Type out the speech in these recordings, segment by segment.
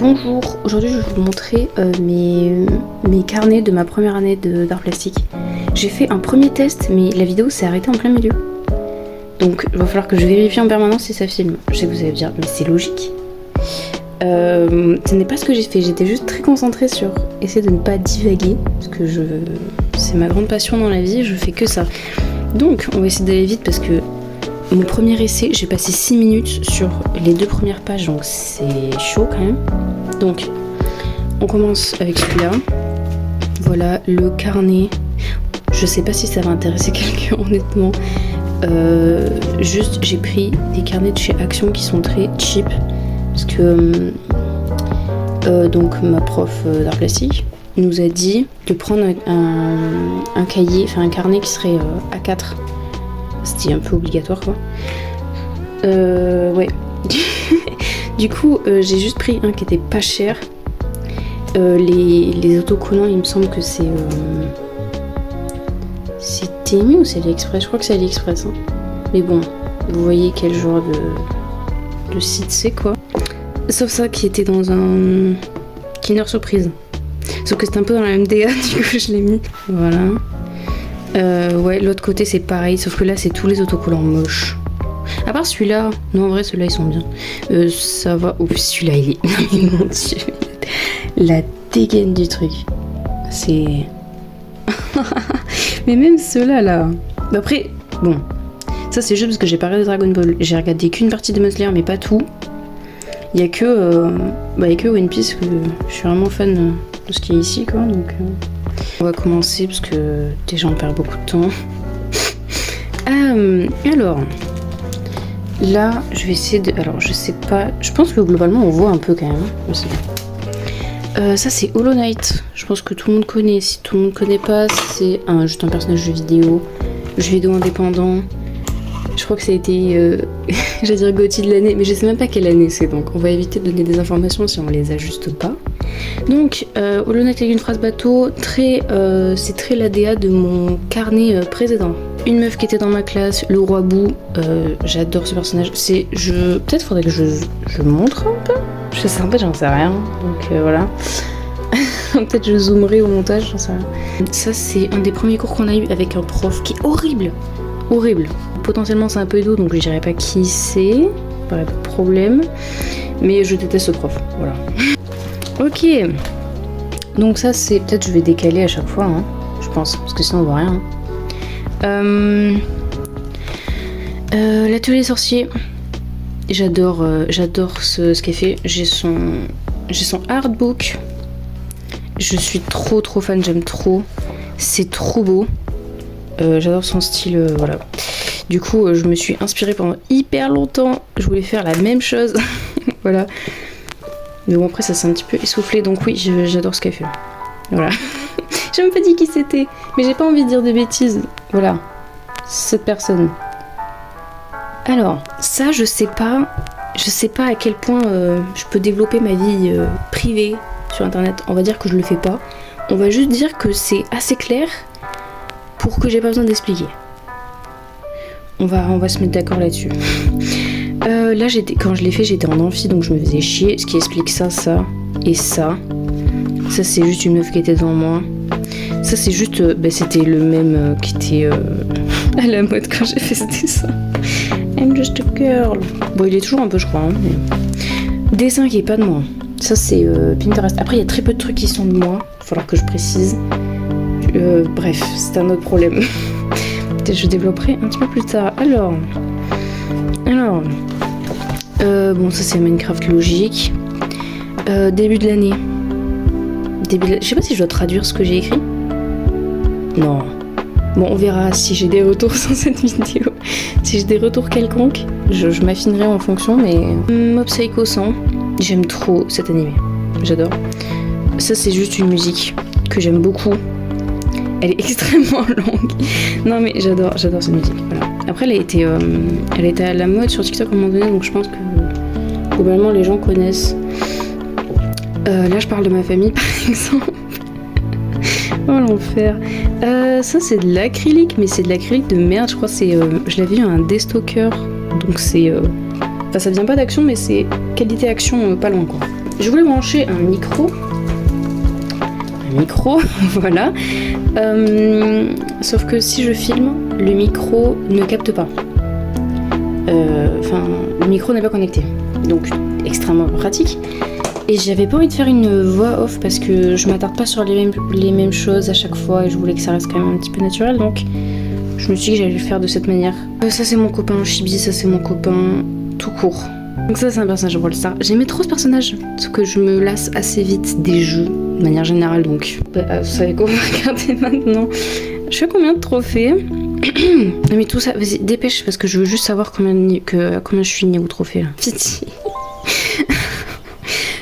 Bonjour, aujourd'hui je vais vous montrer mes carnets de ma première année d'art plastique. J'ai fait un premier test mais la vidéo s'est arrêtée en plein milieu. Donc il va falloir que je vérifie en permanence si ça filme. Je sais que vous allez me dire mais c'est logique. Ce n'est pas ce que j'ai fait, j'étais juste très concentrée sur essayer de ne pas divaguer. Parce que c'est ma grande passion dans la vie, je fais que ça. Donc on va essayer d'aller vite parce que mon premier essai, j'ai passé 6 minutes sur les 2 premières pages, donc c'est chaud quand même. Donc, on commence avec celui-là. Voilà, le carnet. Je sais pas si ça va intéresser quelqu'un, honnêtement. Juste, j'ai pris des carnets de chez Action qui sont très cheap. Parce que, donc, ma prof d'art plastique nous a dit de prendre un cahier, enfin un carnet qui serait A4. C'était un peu obligatoire quoi. Ouais. Du coup, j'ai juste pris un qui était pas cher. Les autocollants, il me semble que c'est Temu ou c'est AliExpress. Je crois que c'est AliExpress. Hein. Mais bon, vous voyez quel genre de site c'est quoi. Sauf ça qui était dans un Kinder Surprise. Sauf que c'était un peu dans la même DA, du coup je l'ai mis. Voilà. Ouais, l'autre côté c'est pareil, sauf que là c'est tous les autocollants moches. À part celui-là, non en vrai ceux-là ils sont bien. Ça va. Ouf, celui-là il est. Mais mon dieu, la dégaine du truc. C'est. Mais même ceux-là là. Après, bon, ça c'est juste parce que j'ai pas regardé Dragon Ball. J'ai regardé qu'une partie de Demon Slayer, mais pas tout. Il y a que One Piece que je suis vraiment fan de ce qui est ici quoi, donc. On va commencer parce que déjà on perd beaucoup de temps. Alors, là je vais essayer de... Alors je sais pas, je pense que globalement on voit un peu quand même. Ça c'est Hollow Knight, je pense que tout le monde connaît. Si tout le monde connaît pas, c'est juste un personnage de jeu vidéo indépendant. Je crois que ça a été, j'allais dire GOTY de l'année, mais je sais même pas quelle année c'est, donc on va éviter de donner des informations si on les ajuste pas. Donc, Hollow Knight avec une phrase bateau, c'est très l'ADA de mon carnet précédent. Une meuf qui était dans ma classe, le roi Boo, j'adore ce personnage. Peut-être faudrait que je montre un peu. Je sais un peu, j'en sais rien, donc voilà. Peut-être je zoomerai au montage, j'en sais rien. Ça c'est un des premiers cours qu'on a eu avec un prof qui est horrible. Horrible. Potentiellement c'est un peu doux, donc je dirais pas qui c'est, pas de problème. Mais je déteste ce prof, voilà. Ok. Donc ça c'est... Peut-être je vais décaler à chaque fois, hein, je pense, parce que sinon on voit rien. L'atelier des sorciers. J'adore ce qu'elle fait. J'ai son artbook. Je suis trop fan, j'aime trop. C'est trop beau. J'adore son style, voilà. Du coup, je me suis inspirée pendant hyper longtemps. Je voulais faire la même chose. Voilà. Mais bon, après, ça s'est un petit peu essoufflé. Donc oui, j'adore ce qu'elle fait. Voilà. J'ai même pas dit qui c'était. Mais j'ai pas envie de dire des bêtises. Voilà. Cette personne. Alors, ça, je sais pas à quel point je peux développer ma vie privée sur Internet. On va dire que je le fais pas. On va juste dire que c'est assez clair pour que j'ai pas besoin d'expliquer. On va se mettre d'accord là-dessus. Là, quand je l'ai fait, j'étais en amphi, donc je me faisais chier. Ce qui explique ça et ça. Ça, c'est juste une meuf qui était devant moi. Ça, c'est juste... c'était le même qui était à la mode quand j'ai fait ce dessin. I'm just a girl. Bon, il est toujours un peu, je crois. Hein, mais... Dessin qui est pas de moi. Ça, c'est Pinterest. Après, il y a très peu de trucs qui sont de moi. Il va falloir que je précise. Bref, c'est un autre problème. Peut-être je développerai un petit peu plus tard. Alors, bon, ça c'est Minecraft logique. Début de l'année. Je sais pas si je dois traduire ce que j'ai écrit. Non. Bon, on verra si j'ai des retours sur cette vidéo. Si j'ai des retours quelconques, je m'affinerai en fonction, mais... Mob Psycho 100. J'aime trop cet animé. J'adore. Ça c'est juste une musique que j'aime beaucoup. Elle est extrêmement longue. Non mais j'adore cette musique. Voilà. Après elle a été à la mode sur TikTok à un moment donné, donc je pense que globalement les gens connaissent. Là je parle de ma famille par exemple. Oh l'enfer. Ça c'est de l'acrylique, mais c'est de l'acrylique de merde. Je crois que je l'avais eu à un Destocker. Donc c'est... Enfin ça vient pas d'Action, mais c'est qualité Action pas loin quoi. je voulais brancher un micro. Voilà. Sauf que si je filme, le micro ne capte pas. Enfin, le micro n'est pas connecté. Donc, extrêmement pratique. Et j'avais pas envie de faire une voix off parce que je m'attarde pas sur les mêmes choses à chaque fois et je voulais que ça reste quand même un petit peu naturel. Donc, je me suis dit que j'allais le faire de cette manière. Ça, c'est mon copain Chibi, ça, c'est mon copain tout court. Donc ça, c'est un personnage de Brawl Stars. J'aimais trop ce personnage, sauf que je me lasse assez vite des jeux, de manière générale, donc... vous savez quoi, regardez maintenant. Je fais combien de trophées? Mais tout ça, vas-y, dépêche, parce que je veux juste savoir combien je suis niveau trophée, là. Pitié.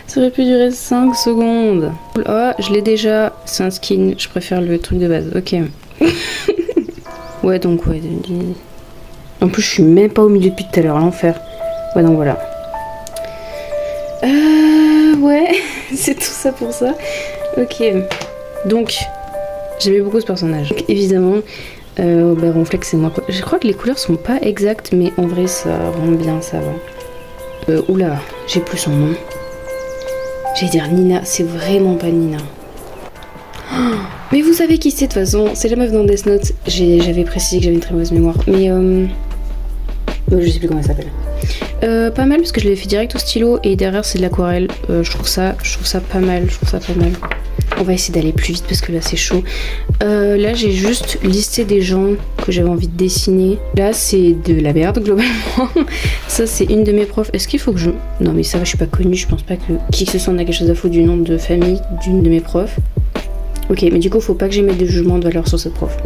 Ça aurait pu durer 5 secondes. Oh, je l'ai déjà, c'est un skin, je préfère le truc de base, ok. Ouais, donc, ouais. En plus, je suis même pas au milieu depuis tout à l'heure, l'enfer. Ouais, donc voilà. Ouais, c'est tout ça pour ça. Ok. Donc, j'aimais beaucoup ce personnage. Donc, évidemment, Ronflex, c'est moi. Je crois que les couleurs sont pas exactes, mais en vrai, ça rend bien, ça va. Oula, j'ai plus son nom. J'allais dire Nina, c'est vraiment pas Nina. Oh, mais vous savez qui c'est de toute façon, c'est la meuf dans Death Note. J'avais précisé que j'avais une très mauvaise mémoire, mais je sais plus comment elle s'appelle. Pas mal parce que je l'ai fait direct au stylo et derrière c'est de l'aquarelle. Je trouve ça pas mal, On va essayer d'aller plus vite parce que là c'est chaud. Là j'ai juste listé des gens que j'avais envie de dessiner. Là c'est de la merde globalement. Ça c'est une de mes profs. Est-ce qu'il faut que je... Non mais ça va, je suis pas connue, je pense pas que qui que ce soit en a quelque chose à foutre du nom de famille d'une de mes profs. Ok, mais du coup faut pas que j'émette de jugement de valeur sur cette prof.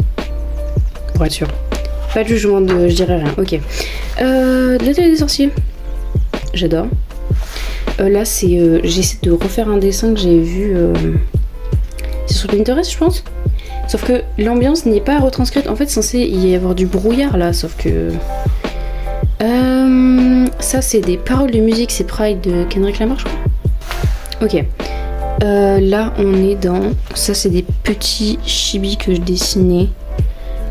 Pour être sûr. Pas de jugement de... je dirais rien, ok. De l'atelier des sorciers. J'adore. Là c'est... j'essaie de refaire un dessin que j'ai vu... c'est sur Pinterest je pense. Sauf que l'ambiance n'est pas retranscrite. En fait censé y avoir du brouillard là, sauf que... ça c'est des paroles de musique, c'est Pride de Kendrick Lamar je crois. Ok. Là on est dans... ça c'est des petits chibis que je dessinais.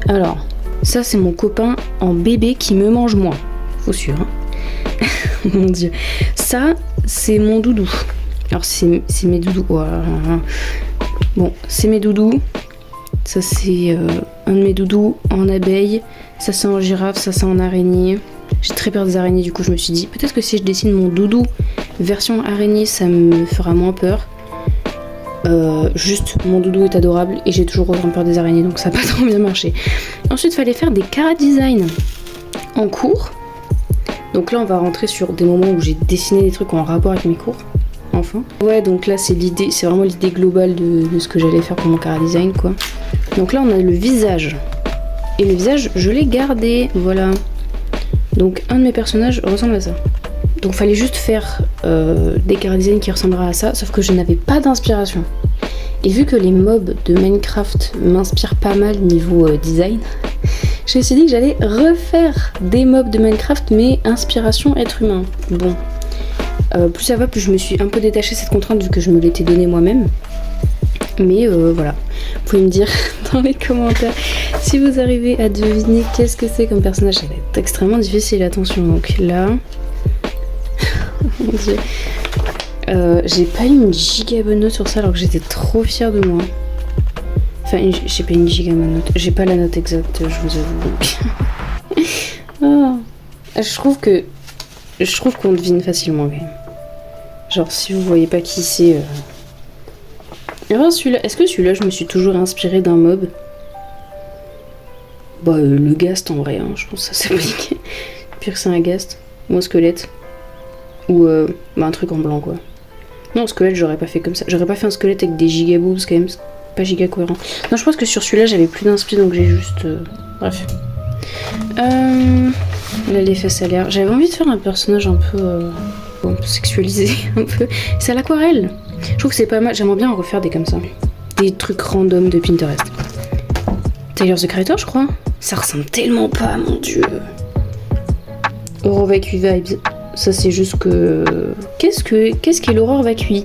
Alors... ça c'est mon copain en bébé qui me mange moi. Faut sûr. Hein. Mon dieu. Ça c'est mon doudou. Alors c'est mes doudous. Oh, bon, c'est mes doudous. Ça c'est un de mes doudous en abeille. Ça c'est en girafe, ça c'est en araignée. J'ai très peur des araignées, du coup je me suis dit peut-être que si je dessine mon doudou version araignée ça me fera moins peur. Juste mon doudou est adorable et j'ai toujours autant peur des araignées donc ça n'a pas trop bien marché. Ensuite il fallait faire des cara design en cours. Donc là on va rentrer sur des moments où j'ai dessiné des trucs en rapport avec mes cours. Enfin. Ouais donc là c'est l'idée, c'est vraiment l'idée globale de ce que j'allais faire pour mon cara design quoi. Donc là on a le visage. Et le visage je l'ai gardé, voilà. Donc un de mes personnages ressemble à ça. Donc fallait juste faire des cara design qui ressembleraient à ça, sauf que je n'avais pas d'inspiration. Et vu que les mobs de Minecraft m'inspirent pas mal niveau design, je me suis dit que j'allais refaire des mobs de Minecraft mais inspiration être humain. Bon, plus ça va, plus je me suis un peu détachée de cette contrainte vu que je me l'étais donnée moi-même. Mais voilà, vous pouvez me dire dans les commentaires si vous arrivez à deviner qu'est-ce que c'est comme personnage. Ça va être extrêmement difficile, attention. Donc là... Mon dieu. J'ai pas eu une giga bonne note sur ça alors que j'étais trop fière de moi. Enfin, j'ai pas une giga bonne note. J'ai pas la note exacte, je vous avoue. Ah. Je trouve qu'on devine facilement. Okay. Genre, si vous voyez pas qui c'est. Alors, celui-là, est-ce que celui-là, je me suis toujours inspirée d'un mob? Bah, le ghast en vrai, hein, je pense que ça s'applique. Pire que c'est un ghast ou un squelette. Ou un truc en blanc quoi. Non, squelette j'aurais pas fait comme ça. J'aurais pas fait un squelette avec des giga boobs quand même. C'est pas giga cohérent. Non, je pense que sur celui-là j'avais plus d'inspi donc j'ai juste... Bref. Là les fesses à l'air. J'avais envie de faire un personnage un peu sexualisé. Un peu. C'est à l'aquarelle. Je trouve que c'est pas mal. J'aimerais bien en refaire des comme ça. Des trucs random de Pinterest. Tyler the Creator je crois. Ça ressemble tellement pas, mon dieu. Aurore Vacui vibes. Ça c'est juste que... Qu'est-ce qu'est l'horreur vacui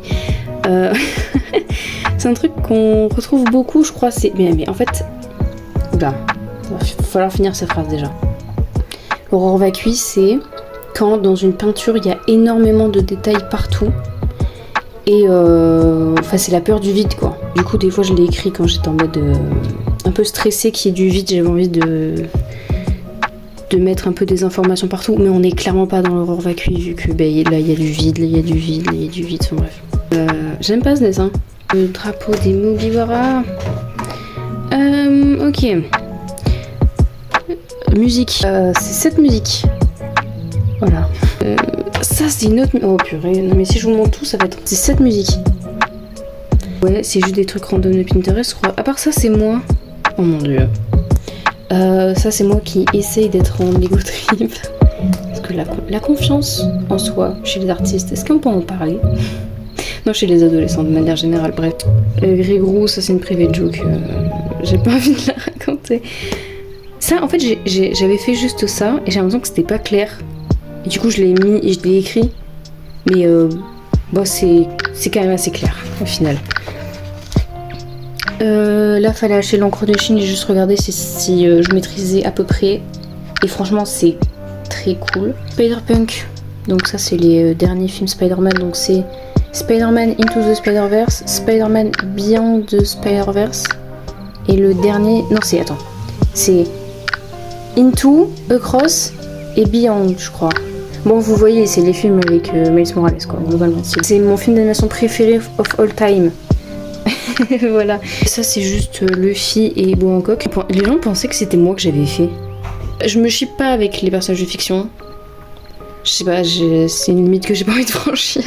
c'est un truc qu'on retrouve beaucoup, je crois. C'est... Mais en fait... Là, il va falloir finir cette phrase déjà. L'horreur vacui, c'est quand dans une peinture, il y a énormément de détails partout Et enfin, c'est la peur du vide, quoi. Du coup, des fois, je l'ai écrit quand j'étais en mode un peu stressée qu'il y ait du vide. J'avais envie de mettre un peu des informations partout. Mais on n'est clairement pas dans l'horreur vacue, vu que là, il y a du vide, là, il y a du vide, là, il y a du vide. Enfin, bref. J'aime pas ce dessin. Le drapeau des Mugiwara. Ok. Musique. C'est cette musique. Voilà. Ça, c'est une autre... Oh purée, non mais si je vous montre tout, ça va être... C'est cette musique. Ouais, c'est juste des trucs random de Pinterest, je crois. À part ça, c'est moi. Oh mon dieu. Ça, c'est moi qui essaye d'être en ego trip. Parce que la confiance en soi chez les artistes, est-ce qu'on peut en parler? Non, chez les adolescents de manière générale, bref. Grégrou, ça c'est une private joke. J'ai pas envie de la raconter. Ça, en fait, j'avais fait juste ça et j'ai l'impression que c'était pas clair. Et du coup, je l'ai mis et je l'ai écrit. Mais bon, c'est quand même assez clair au final. Là, fallait acheter l'encre de Chine et juste regarder si je maîtrisais à peu près. Et franchement, c'est très cool. Spider-Punk. Donc ça, c'est les derniers films Spider-Man. Donc c'est Spider-Man Into the Spider-Verse, Spider-Man Beyond the Spider-Verse. Et le dernier... Non, attends. C'est Into, Across et Beyond, je crois. Bon, vous voyez, c'est les films avec Miles Morales, quoi, globalement. C'est mon film d'animation préféré of all time. Voilà. Ça, c'est juste Luffy et Bo Hancock. Les gens pensaient que c'était moi que j'avais fait. Je me chie pas avec les personnages de fiction. Je sais pas, c'est une limite que j'ai pas envie de franchir.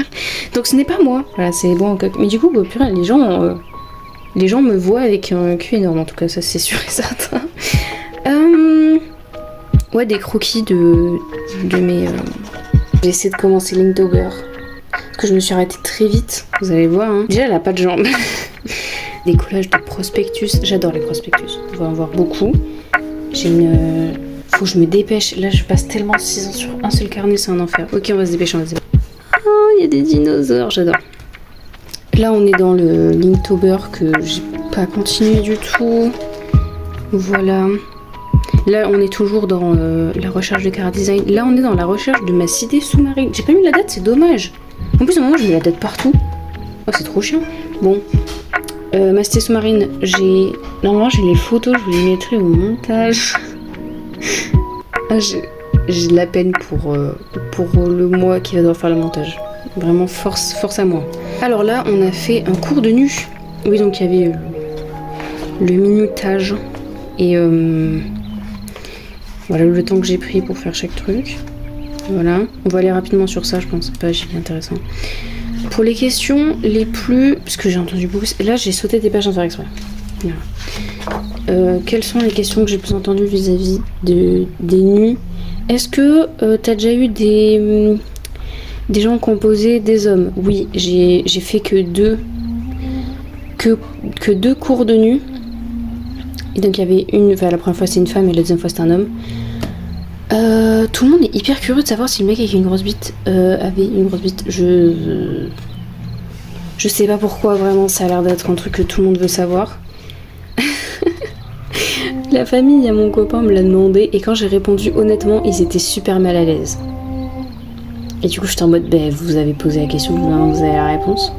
Donc ce n'est pas moi. Voilà, c'est Bo Hancock. Mais du coup, purée, les gens me voient avec un cul énorme, en tout cas, ça c'est sûr et certain. Ouais, des croquis de mes... J'ai essayé de commencer Linktober. Parce que je me suis arrêtée très vite, vous allez voir. Hein. Déjà, elle a pas de jambes. Des collages de prospectus. J'adore les prospectus. On va en voir beaucoup. J'ai une... Faut que je me dépêche. Là, je passe tellement 6 ans sur un seul carnet, c'est un enfer. Ok, on va se dépêcher, Oh, il y a des dinosaures, j'adore. Là, on est dans le Linktober que j'ai pas continué du tout. Voilà. Là, on est toujours dans la recherche de car design. Là, on est dans la recherche de ma cité sous-marine. J'ai pas mis la date, c'est dommage. En plus, à un moment, je mets la date partout. Oh, c'est trop chiant. Bon. Ma cité sous-marine, normalement, j'ai les photos, je vous les mettrai au montage. Ah, j'ai de la peine pour le mois qui va devoir faire le montage. Vraiment, force à moi. Alors là, on a fait un cours de nu. Oui, donc il y avait le minutage. Et voilà le temps que j'ai pris pour faire chaque truc. Voilà. On va aller rapidement sur ça, je pense. C'est pas giga intéressant. Pour les questions les plus... Parce que j'ai entendu beaucoup... Là, j'ai sauté des pages sans faire exprès. Voilà. Quelles sont les questions que j'ai plus entendues vis-à-vis des nus? Est-ce que t'as déjà eu des gens qui ont posé des hommes? Oui, j'ai fait que deux cours de nus. Et donc il y avait la première fois c'était une femme et la deuxième fois c'était un homme. Tout le monde est hyper curieux de savoir si le mec avec une grosse bite avait une grosse bite. Je sais pas pourquoi, vraiment, ça a l'air d'être un truc que tout le monde veut savoir. La famille à mon copain me l'a demandé et quand j'ai répondu honnêtement, ils étaient super mal à l'aise. Et du coup j'étais en mode, vous avez posé la question, maintenant vous avez la réponse.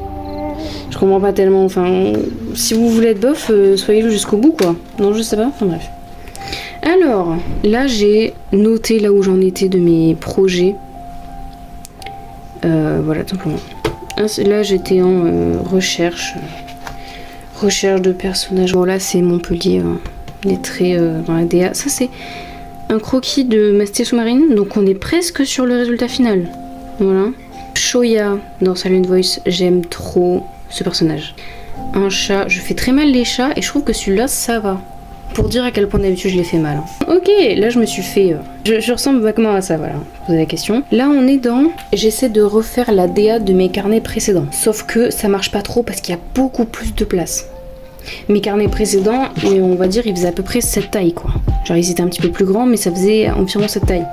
Je comprends pas tellement, enfin, si vous voulez être bof, soyez-le jusqu'au bout, quoi. Non, je sais pas, enfin bref. Alors, là j'ai noté là où j'en étais de mes projets. Voilà, tout simplement. Là j'étais en recherche de personnages. Bon là c'est Montpellier, les traits dans la DA. Ça c'est un croquis de ma cité sous-marine, donc on est presque sur le résultat final. Voilà. Shoya dans Silent Voice, j'aime trop ce personnage. Un chat, je fais très mal les chats et je trouve que celui-là ça va. Pour dire à quel point d'habitude je les fais mal. Ok, là je me suis fait... Je ressemble vaguement à ça, voilà. Posez la question. Là on est dans... J'essaie de refaire la DA de mes carnets précédents. Sauf que ça marche pas trop parce qu'il y a beaucoup plus de place. Mes carnets précédents, on va dire, ils faisaient à peu près cette taille, quoi. Genre ils étaient un petit peu plus grands, mais ça faisait environ cette taille.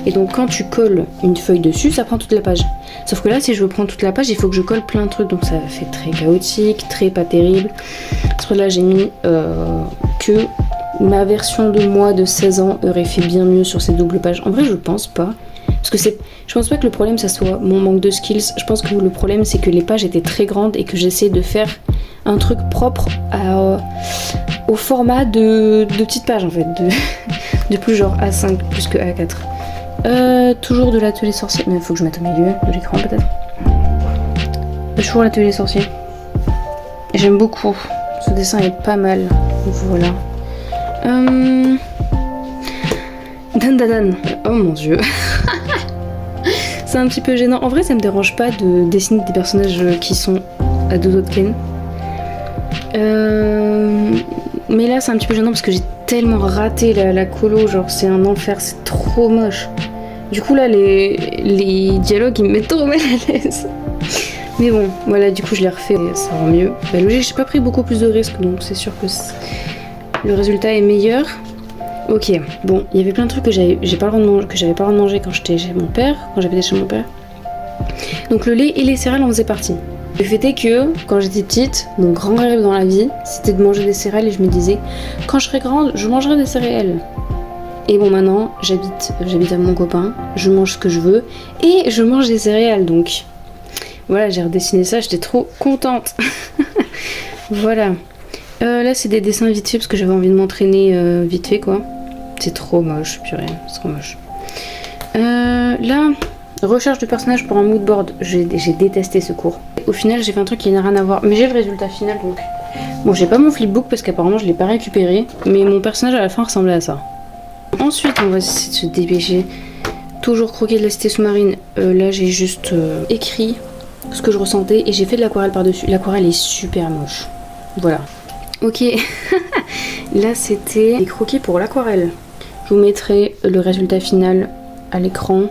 Et donc quand tu colles une feuille dessus, ça prend toute la page. Sauf que là, si je veux prendre toute la page, il faut que je colle plein de trucs. Donc ça fait très chaotique, très pas terrible. Parce que là, j'ai mis que ma version de moi de 16 ans aurait fait bien mieux sur ces doubles pages. En vrai, je pense pas. Parce que je pense pas que le problème ça soit mon manque de skills. Je pense que le problème c'est que les pages étaient très grandes et que j'essaie de faire un truc propre au format de petites pages en fait. De plus genre A5 plus que A4. Toujours de l'atelier sorcier. Mais il faut que je mette au milieu de l'écran peut-être. Toujours l'atelier sorcier. J'aime beaucoup. Ce dessin est pas mal. Voilà. Dan. Oh mon dieu. C'est un petit peu gênant. En vrai, ça me dérange pas de dessiner des personnages qui sont à deux doigts de Ken. Mais là, c'est un petit peu gênant parce que j'ai tellement raté la colo. Genre, c'est un enfer. C'est trop moche. Du coup, là, les dialogues, ils me mettent trop mal à l'aise. Mais bon, voilà, du coup, je l'ai refait et ça rend mieux. Bah, logique, j'ai pas pris beaucoup plus de risques, donc c'est sûr que le résultat est meilleur. Ok, bon, il y avait plein de trucs que j'avais pas le droit de manger quand j'étais chez mon père, quand j'habitais chez mon père. Donc le lait et les céréales en faisaient partie. Le fait est que, quand j'étais petite, mon grand rêve dans la vie, c'était de manger des céréales et je me disais, quand je serai grande, je mangerai des céréales. Et bon, maintenant, j'habite avec mon copain, je mange ce que je veux et je mange des céréales, donc voilà, j'ai redessiné ça, j'étais trop contente. Voilà. Là, c'est des dessins vite fait parce que j'avais envie de m'entraîner vite fait, quoi. C'est trop moche, purée, c'est trop moche. Là, recherche de personnages pour un mood board. J'ai détesté ce cours. Au final, j'ai fait un truc qui n'a rien à voir, mais j'ai le résultat final, donc... Bon, j'ai pas mon flipbook parce qu'apparemment, je l'ai pas récupéré, mais mon personnage à la fin ressemblait à ça. Ensuite, on va essayer de se dépêcher. Toujours croquer de la cité sous-marine. Là, j'ai juste écrit ce que je ressentais et j'ai fait de l'aquarelle par-dessus. L'aquarelle est super moche. Voilà. Ok, là c'était des croquis pour l'aquarelle. Je vous mettrai le résultat final à l'écran,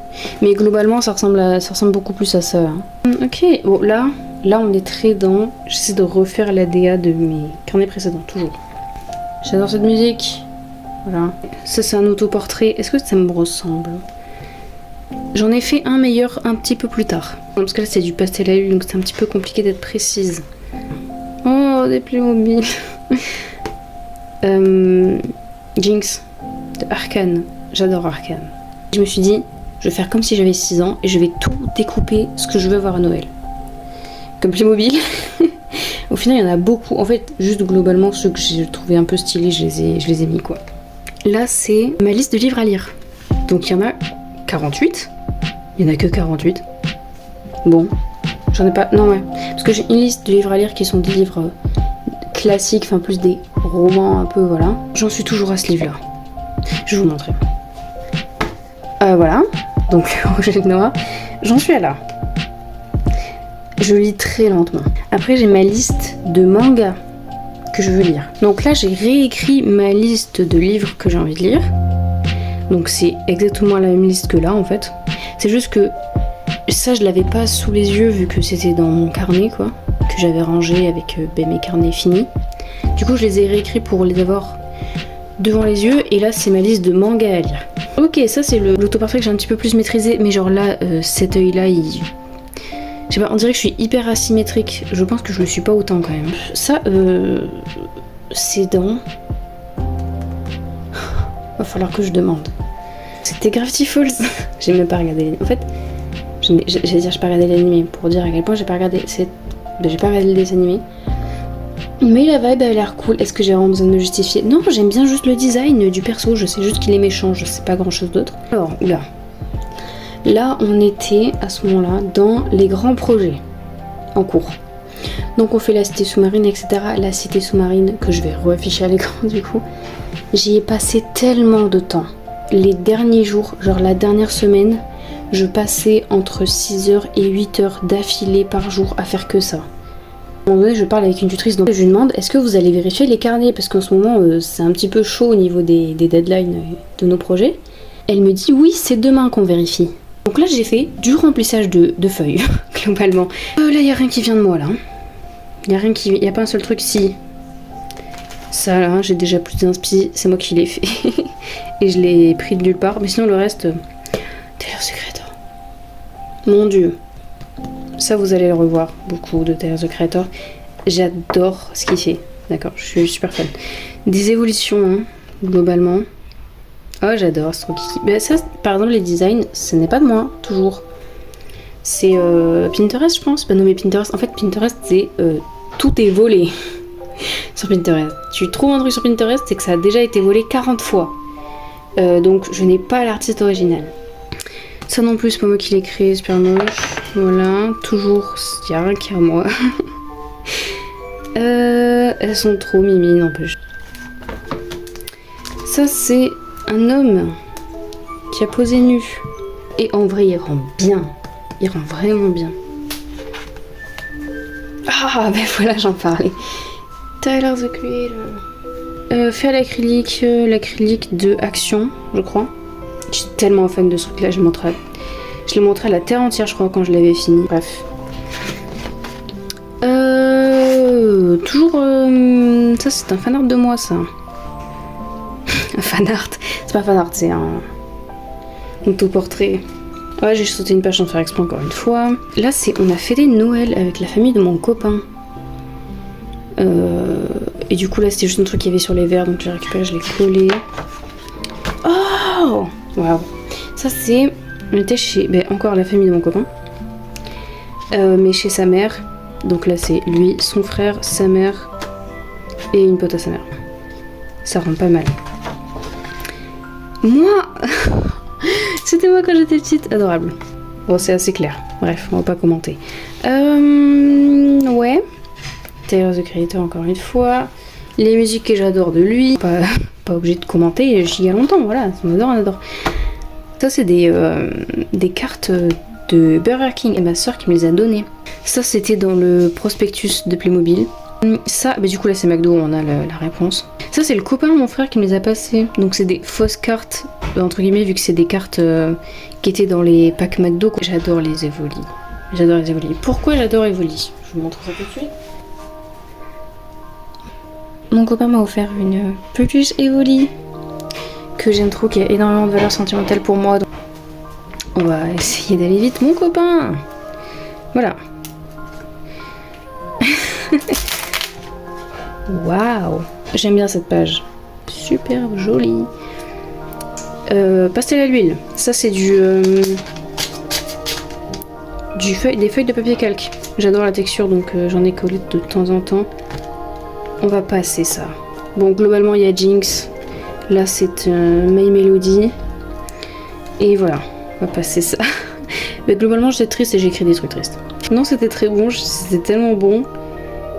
mais globalement ça ressemble beaucoup plus à ça. Ok, bon là on est très dans. J'essaie de refaire l'ADA de mes carnets précédents, toujours. J'adore cette musique. Voilà. Ça c'est un autoportrait. Est-ce que ça me ressemble? J'en ai fait un meilleur un petit peu plus tard. Parce que là c'est du pastel à l'huile, donc c'est un petit peu compliqué d'être précise. Oh, des Playmobil. Jinx de Arcane. J'adore Arcane. Je me suis dit, je vais faire comme si j'avais 6 ans et je vais tout découper ce que je veux avoir à Noël. Comme Playmobil. Au final, il y en a beaucoup. En fait, juste globalement, ceux que j'ai trouvé un peu stylés, je les ai mis, quoi. Là, c'est ma liste de livres à lire. Donc, il y en a 48. Il n'y en a que 48. Bon. J'en ai pas... Non, ouais. Parce que j'ai une liste de livres à lire qui sont des livres classiques, enfin plus des romans un peu, voilà. J'en suis toujours à ce livre-là. Je vais vous montrer. Voilà. Donc, Roger Noah. J'en suis à là. Je lis très lentement. Après, j'ai ma liste de mangas que je veux lire. Donc là, j'ai réécrit ma liste de livres que j'ai envie de lire. Donc c'est exactement la même liste que là, en fait. C'est juste que ça, je l'avais pas sous les yeux vu que c'était dans mon carnet, quoi, que j'avais rangé avec mes carnets finis. Du coup, je les ai réécrits pour les avoir devant les yeux. Et là, c'est ma liste de mangas à lire. Ok, ça c'est l'autoportrait que j'ai un petit peu plus maîtrisé. Mais genre là, cet œil-là, je sais pas, on dirait que je suis hyper asymétrique. Je pense que je le suis pas autant quand même. Ça, c'est dans... Va falloir que je demande. C'était Gravity Falls. J'ai même pas regardé. En fait, j'allais dire j'ai pas regardé l'animé pour dire à quel point j'ai pas regardé. J'ai pas regardé les animés. Mais la vibe a l'air cool. Est-ce que j'ai vraiment besoin de me justifier? Non, j'aime bien juste le design du perso. Je sais juste qu'il est méchant. Je sais pas grand chose d'autre. Alors, oula. Là, on était à ce moment-là dans les grands projets en cours. Donc, on fait la cité sous-marine, etc. La cité sous-marine que je vais réafficher à l'écran du coup. J'y ai passé tellement de temps. Les derniers jours, genre la dernière semaine, je passais entre 6h et 8h d'affilée par jour à faire que ça. À un moment donné, je parle avec une tutrice, donc je lui demande est-ce que vous allez vérifier les carnets? Parce qu'en ce moment, c'est un petit peu chaud au niveau des deadlines de nos projets. Elle me dit oui, c'est demain qu'on vérifie. Donc là, j'ai fait du remplissage de feuilles, globalement. Là, il n'y a rien qui vient de moi, là. Il n'y a pas un seul truc, si. Ça, là, j'ai déjà plus d'inspi, c'est moi qui l'ai fait. Et je l'ai pris de nulle part. Mais sinon, le reste... Tyler the Creator. Mon dieu. Ça, vous allez le revoir, beaucoup de Tyler the Creator. J'adore ce qu'il fait. D'accord, je suis super fan. Des évolutions, hein, globalement. Oh, j'adore, c'est trop kiki. Mais ça, par exemple, les designs, ce n'est pas de moi, toujours. C'est Pinterest, je pense. Bah non, mais Pinterest, en fait, Pinterest, c'est tout est volé sur Pinterest. Tu trouves un truc sur Pinterest, c'est que ça a déjà été volé 40 fois. Donc, je n'ai pas l'artiste original. Ça non plus, c'est pas moi qui l'ai créé, super moche. Voilà, toujours, il n'y a rien qu'à moi. Elles sont trop mimi, n'empêche. Ça, c'est un homme qui a posé nu. Et en vrai, il rend bien. Il rend vraiment bien. Ah, ben voilà, j'en parlais. Tyler the Creator. Fait à l'acrylique, l'acrylique de Action, je crois. Je suis tellement fan de ce truc-là, je l'ai montré à la terre entière, je crois, quand je l'avais fini. Bref. Toujours... ça, c'est un fanart de moi, ça. Un fanart. C'est pas un fanart, c'est un autoportrait. Ouais, j'ai sauté une page sans faire exprès encore une fois. Là, on a fêté Noël avec la famille de mon copain. Et du coup, là, c'était juste un truc qu'il y avait sur les verres, donc je l'ai récupéré, je l'ai collé. Oh! Waouh! Ça, c'est... On était chez... encore la famille de mon copain. Mais chez sa mère. Donc là, c'est lui, son frère, sa mère et une pote à sa mère. Ça rend pas mal. Moi... C'était moi quand j'étais petite. Adorable. Bon, c'est assez clair. Bref, on va pas commenter. Ouais. Tyler the Creator, encore une fois. Les musiques que j'adore de lui. Pas obligé de commenter, j'y ai longtemps, voilà. On adore. Ça, c'est des cartes de Burger King et ma soeur qui me les a données. Ça, c'était dans le prospectus de Playmobil. Ça, du coup, là, c'est McDo, on a la réponse. Ça, c'est le copain de mon frère qui me les a passées. Donc, c'est des fausses cartes, entre guillemets, vu que c'est des cartes qui étaient dans les packs McDo. J'adore les Evoli. J'adore les Evoli. Pourquoi j'adore Evoli? Je vous montre ça tout de suite. Mon copain m'a offert une peluche Evoli que j'aime trop, qui a énormément de valeur sentimentale pour moi. Donc on va essayer d'aller vite, mon copain. Voilà. Waouh, j'aime bien cette page. Super jolie. Pastel à l'huile. Ça, c'est des feuilles de papier calque. J'adore la texture, donc j'en ai collé de temps en temps. On va passer ça. Bon, globalement, il y a Jinx. Là, c'est My Melody. Et voilà, on va passer ça. Mais globalement, j'étais triste et j'ai écrit des trucs tristes. Non, c'était très bon. C'était tellement bon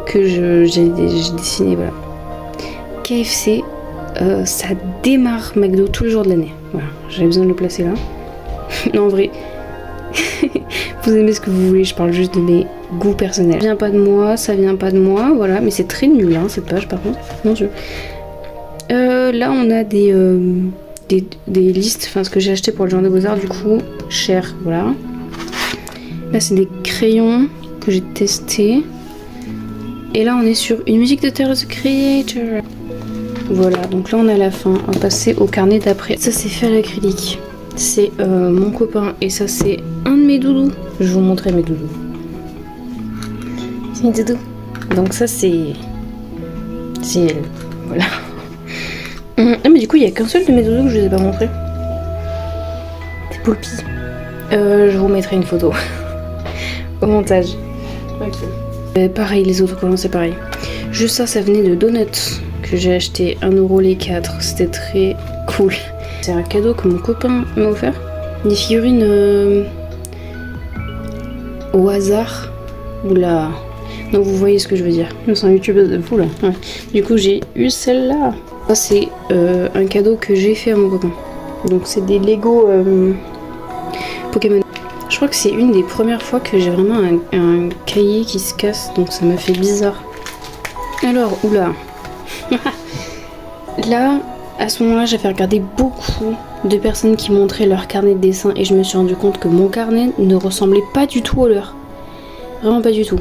que j'ai dessiné, voilà. KFC, ça démarre McDo tous les jours de l'année. Voilà, j'avais besoin de le placer là. Non, en vrai, vous aimez ce que vous voulez, je parle juste de mes goûts personnels. Ça vient pas de moi, ça vient pas de moi, voilà. Mais c'est très nul, hein, cette page, par contre. Mon Dieu. Là, on a des listes, enfin, ce que j'ai acheté pour le genre de Beaux-Arts, du coup, cher, voilà. Là, c'est des crayons que j'ai testés. Et là, on est sur une musique de Tyler the Creator. Voilà, donc là, on est à la fin. On va passer au carnet d'après. Ça, c'est fait à l'acrylique. C'est mon copain, et ça, c'est un de mes doudous. Je vais vous montrer mes doudous. C'est mes doudous. Donc ça, c'est elle. Voilà. Ah, mais du coup, il n'y a qu'un seul de mes doudous que je ne vous ai pas montré. C'est Poulpi. Je vous mettrai une photo au montage. Ok. Pareil, les autocollants, c'est pareil. Juste ça, ça venait de Donuts que j'ai acheté 1€ les 4. C'était très cool. C'est un cadeau que mon copain m'a offert. Des figurines au hasard. Oula. Donc vous voyez ce que je veux dire. Je me sens youtubeuse de fou là. Ouais. Du coup, j'ai eu celle-là. Ça, c'est un cadeau que j'ai fait à mon copain. Donc c'est des Lego Pokémon. Je crois que c'est une des premières fois que j'ai vraiment un cahier qui se casse, donc ça me fait bizarre. Alors, oula. Là, à ce moment-là, j'avais regardé beaucoup de personnes qui montraient leur carnet de dessin et je me suis rendu compte que mon carnet ne ressemblait pas du tout au leur. Vraiment pas du tout.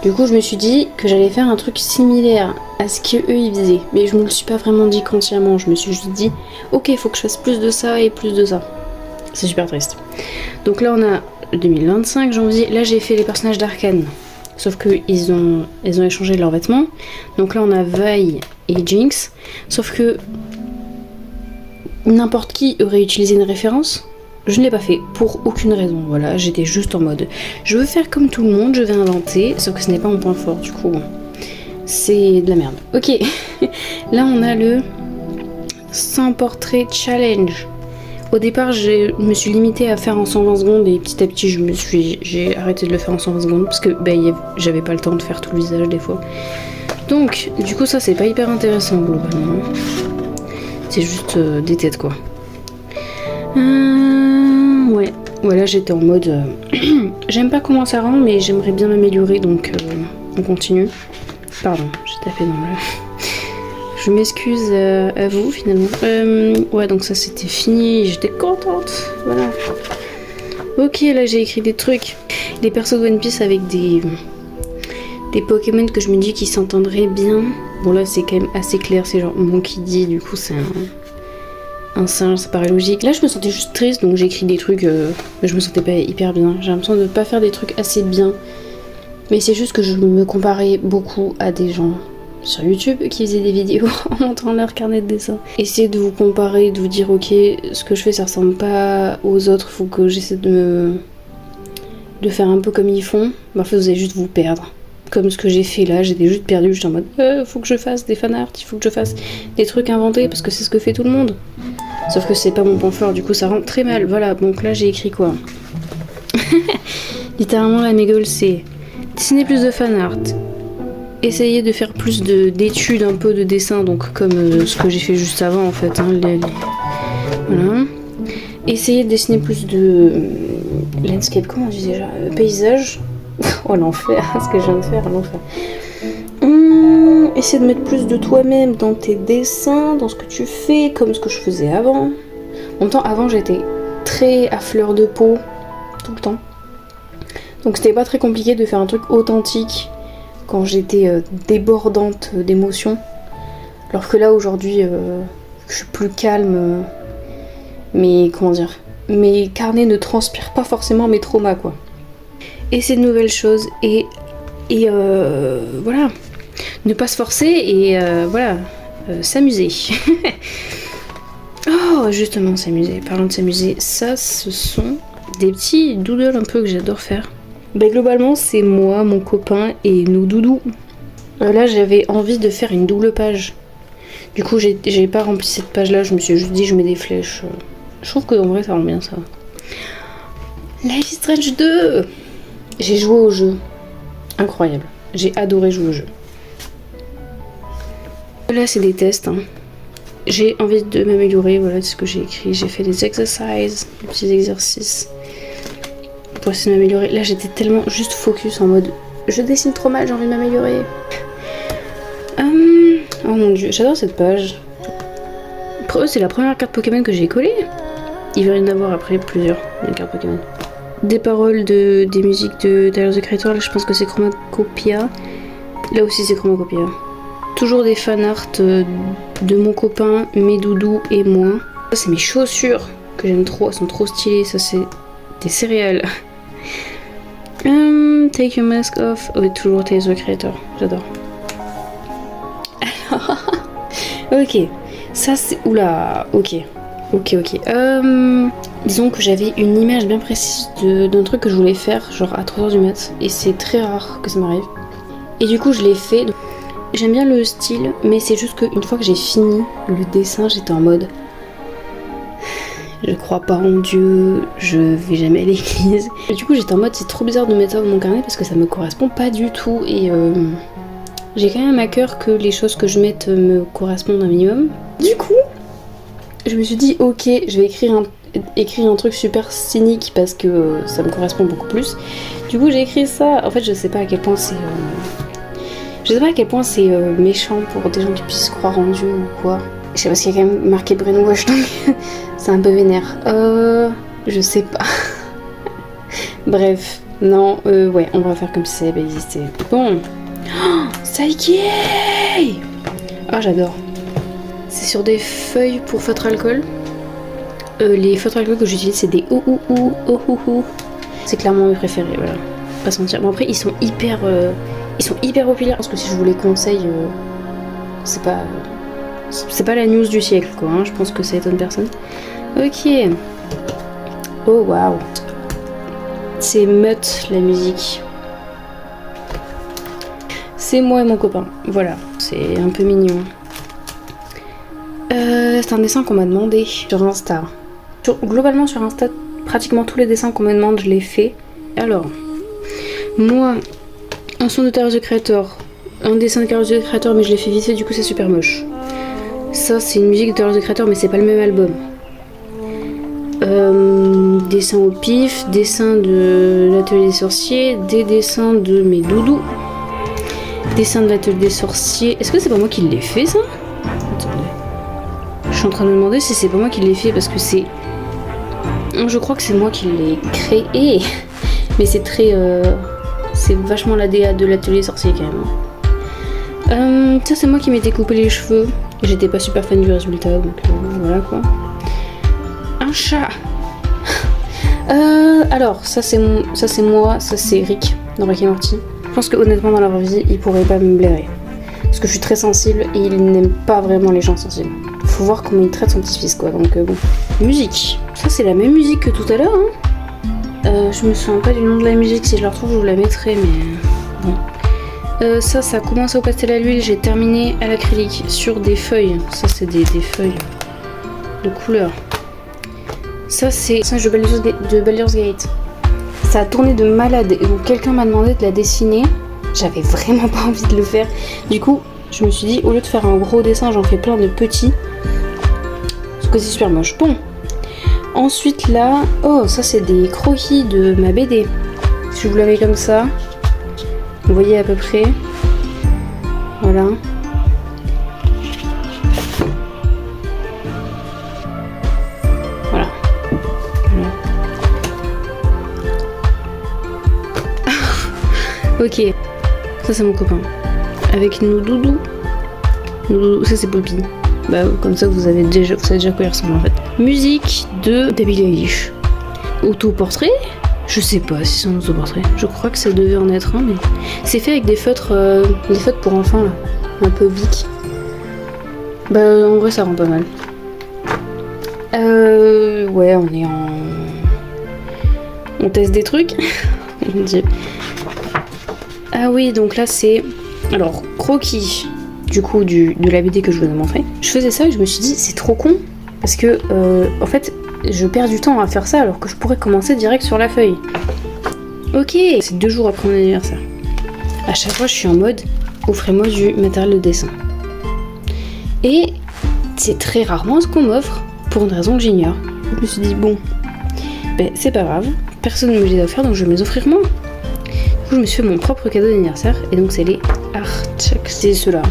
Du coup, je me suis dit que j'allais faire un truc similaire à ce qu'eux ils faisaient. Mais je me le suis pas vraiment dit consciemment. Je me suis juste dit, ok, il faut que je fasse plus de ça et plus de ça. C'est super triste. Donc là, on a 2025, janvier. Là, j'ai fait les personnages d'Arcane. Sauf que ils ont échangé leurs vêtements. Donc là, on a Vi et Jinx. Sauf que... n'importe qui aurait utilisé une référence. Je ne l'ai pas fait pour aucune raison, voilà, j'étais juste en mode je veux faire comme tout le monde, je vais inventer, sauf que ce n'est pas mon point fort, du coup bon, c'est de la merde. Ok, là on a le 100 portraits challenge. Au départ je me suis limitée à faire en 120 secondes et petit à petit j'ai arrêté de le faire en 120 secondes parce que j'avais pas le temps de faire tout le visage des fois. Donc du coup ça c'est pas hyper intéressant globalement, c'est juste des têtes quoi. Ouais, voilà, j'étais en mode j'aime pas comment ça rend, mais j'aimerais bien m'améliorer, donc on continue. Pardon, j'ai tapé dans le... Je m'excuse à vous finalement. Ouais, donc ça c'était fini, j'étais contente, voilà. Ok, là j'ai écrit des trucs. Des persos de One Piece avec des Pokémon que je me dis qu'ils s'entendraient bien. Bon là c'est quand même assez clair, c'est genre Monkey D, du coup c'est un singe, ça paraît logique. Là je me sentais juste triste, donc j'ai écrit des trucs, mais je me sentais pas hyper bien. J'ai l'impression de ne pas faire des trucs assez bien. Mais c'est juste que je me comparais beaucoup à des gens sur YouTube qui faisaient des vidéos en montrant leur carnet de dessin. Essayez de vous comparer, de vous dire ok, ce que je fais ça ressemble pas aux autres, faut que j'essaie de faire un peu comme ils font. Bah, en fait vous allez juste vous perdre. Comme ce que j'ai fait là, j'étais juste perdue, j'étais en mode faut que je fasse des fanarts, il faut que je fasse des trucs inventés parce que c'est ce que fait tout le monde. Sauf que c'est pas mon point fort, du coup ça rend très mal. Voilà, donc là j'ai écrit quoi? Littéralement là mes goals c'est dessiner plus de fanart, essayer de faire plus d'études un peu de dessin, donc comme ce que j'ai fait juste avant en fait, hein, voilà. Essayer de dessiner plus de landscape, comment on dit déjà, paysage. Oh l'enfer, ce que je viens de faire, l'enfer. Essayer de mettre plus de toi-même dans tes dessins, dans ce que tu fais, comme ce que je faisais avant. En même temps, avant j'étais très à fleur de peau, tout le temps. Donc c'était pas très compliqué de faire un truc authentique quand j'étais débordante d'émotions. Alors que là aujourd'hui, je suis plus calme, mais comment dire, mes carnets ne transpirent pas forcément mes traumas quoi. Essayer de nouvelles choses et voilà, ne pas se forcer et voilà, s'amuser. Oh justement s'amuser, parlant de s'amuser, ça ce sont des petits doodles un peu que j'adore faire. Bah globalement c'est moi, mon copain et nos doudous. Là j'avais envie de faire une double page. Du coup j'ai pas rempli cette page là, je me suis juste dit je mets des flèches. Je trouve qu'en vrai ça rend bien ça. Life is Strange 2. J'ai joué au jeu. Incroyable. J'ai adoré jouer au jeu. Là c'est des tests. Hein. J'ai envie de m'améliorer, voilà ce que j'ai écrit. J'ai fait des exercises, des petits exercices. Pour essayer de m'améliorer. Là j'étais tellement juste focus en mode je dessine trop mal, j'ai envie de m'améliorer. Oh mon dieu, j'adore cette page. C'est la première carte Pokémon que j'ai collée. Il va y en avoir après plusieurs, des cartes Pokémon. Des paroles des musiques de Tyler the Creator, là je pense que c'est Chromacopia. Là aussi c'est Chromacopia. Toujours des fanarts de mon copain, mes doudous et moi. Ça c'est mes chaussures que j'aime trop, elles sont trop stylées, ça c'est des céréales. Take your mask off. Oh, toujours Tyler the Creator, j'adore. Alors, ok, ça c'est... Oula, ok. Disons que j'avais une image bien précise d'un truc que je voulais faire, genre à 3h du mat, et c'est très rare que ça m'arrive. Et du coup je l'ai fait. J'aime bien le style, mais c'est juste qu'une fois que j'ai fini le dessin, j'étais en mode je crois pas en Dieu, je vais jamais à l'église. Et du coup j'étais en mode c'est trop bizarre de mettre ça dans mon carnet parce que ça me correspond pas du tout et j'ai quand même à cœur que les choses que je mette me correspondent un minimum. Du coup, je me suis dit ok, je vais écrire un truc super cynique parce que ça me correspond beaucoup plus. Du coup j'ai écrit ça. En fait je sais pas à quel point c'est méchant pour des gens qui puissent croire en Dieu ou quoi. Je sais pas, parce qu'il y a quand même marqué brainwash donc c'est un peu vénère. Je sais pas. Bref, non, ouais, on va faire comme si ça avait existé. Bon. Oh, Psyche. Ah, j'adore. C'est sur des feuilles pour feutre alcool. Les feutres alcool que j'utilise, c'est des ouhouhou. C'est clairement mes préférés, voilà. Pas se mentir. Bon, après, ils sont hyper populaires. Parce que si je vous les conseille, c'est pas C'est pas la news du siècle, quoi. Hein. Je pense que ça étonne personne. Ok. Oh, waouh. C'est Mutt, la musique. C'est moi et mon copain. Voilà. C'est un peu mignon. C'est un dessin qu'on m'a demandé sur Insta. Globalement, sur Insta, pratiquement tous les dessins qu'on me demande, je les fais. Alors, moi, un son de Tyler the Creator, un dessin de Tyler the Creator, mais je l'ai fait vite fait, du coup c'est super moche. Ça, c'est une musique de Tyler the Creator, mais c'est pas le même album. Dessin au pif, dessin de l'atelier des sorciers, des dessins de mes doudous, dessin de l'atelier des sorciers. Est-ce que c'est pas moi qui l'ai fait, ça? Attendez. Je suis en train de me demander si c'est pas moi qui l'ai fait, parce que c'est... Je crois que c'est moi qui l'ai créé, mais c'est très... C'est vachement la DA de l'atelier sorcier quand même. Ça c'est moi qui m'étais coupé les cheveux. J'étais pas super fan du résultat, donc voilà quoi. Un chat. Alors ça c'est moi, ça c'est Rick dans Rick et Morty. Je pense que honnêtement dans la vraie vie il pourrait pas me blairer. Parce que je suis très sensible et il n'aime pas vraiment les gens sensibles. Faut voir comment il traite son petit-fils quoi, donc bon. Musique. Ça c'est la même musique que tout à l'heure hein. Je me souviens pas du nom de la musique, si je la retrouve je vous la mettrai mais bon. Ça commence au pastel à l'huile, j'ai terminé à l'acrylique sur des feuilles. Ça c'est des feuilles de couleur. Ça c'est de Baldur's Gate. Ça a tourné de malade et donc quelqu'un m'a demandé de la dessiner. J'avais vraiment pas envie de le faire. Du coup je me suis dit au lieu de faire un gros dessin j'en fais plein de petits. Parce que c'est super moche. Bon. Ensuite là, oh ça c'est des croquis de ma BD. Si je vous la mets comme ça, vous voyez à peu près. Voilà. Voilà. Voilà. Ok. Ça c'est mon copain. Avec nos doudous. Ça c'est Poppy. Bah comme ça vous savez déjà quoi il ressemble en fait. Musique de Billie Eilish. Autoportrait? Je sais pas si c'est un autoportrait. Je crois que ça devait en être un, mais c'est fait avec des feutres pour enfants là, un peu bic. Bah en vrai ça rend pas mal. Ouais on est en... On teste des trucs. Mon Dieu. Ah oui donc là c'est... Alors croquis. Du coup de la BD que je vous ai montré. Je faisais ça et je me suis dit c'est trop con parce que en fait je perds du temps à faire ça alors que je pourrais commencer direct sur la feuille. Ok, c'est 2 jours après mon anniversaire. À chaque fois je suis en mode offrez-moi du matériel de dessin. Et c'est très rarement ce qu'on m'offre pour une raison que j'ignore. Je me suis dit bon, ben c'est pas grave, personne ne me les a offerts donc je vais me les offrir moi. Du coup je me suis fait mon propre cadeau d'anniversaire et donc c'est les Artchak, c'est ceux-là.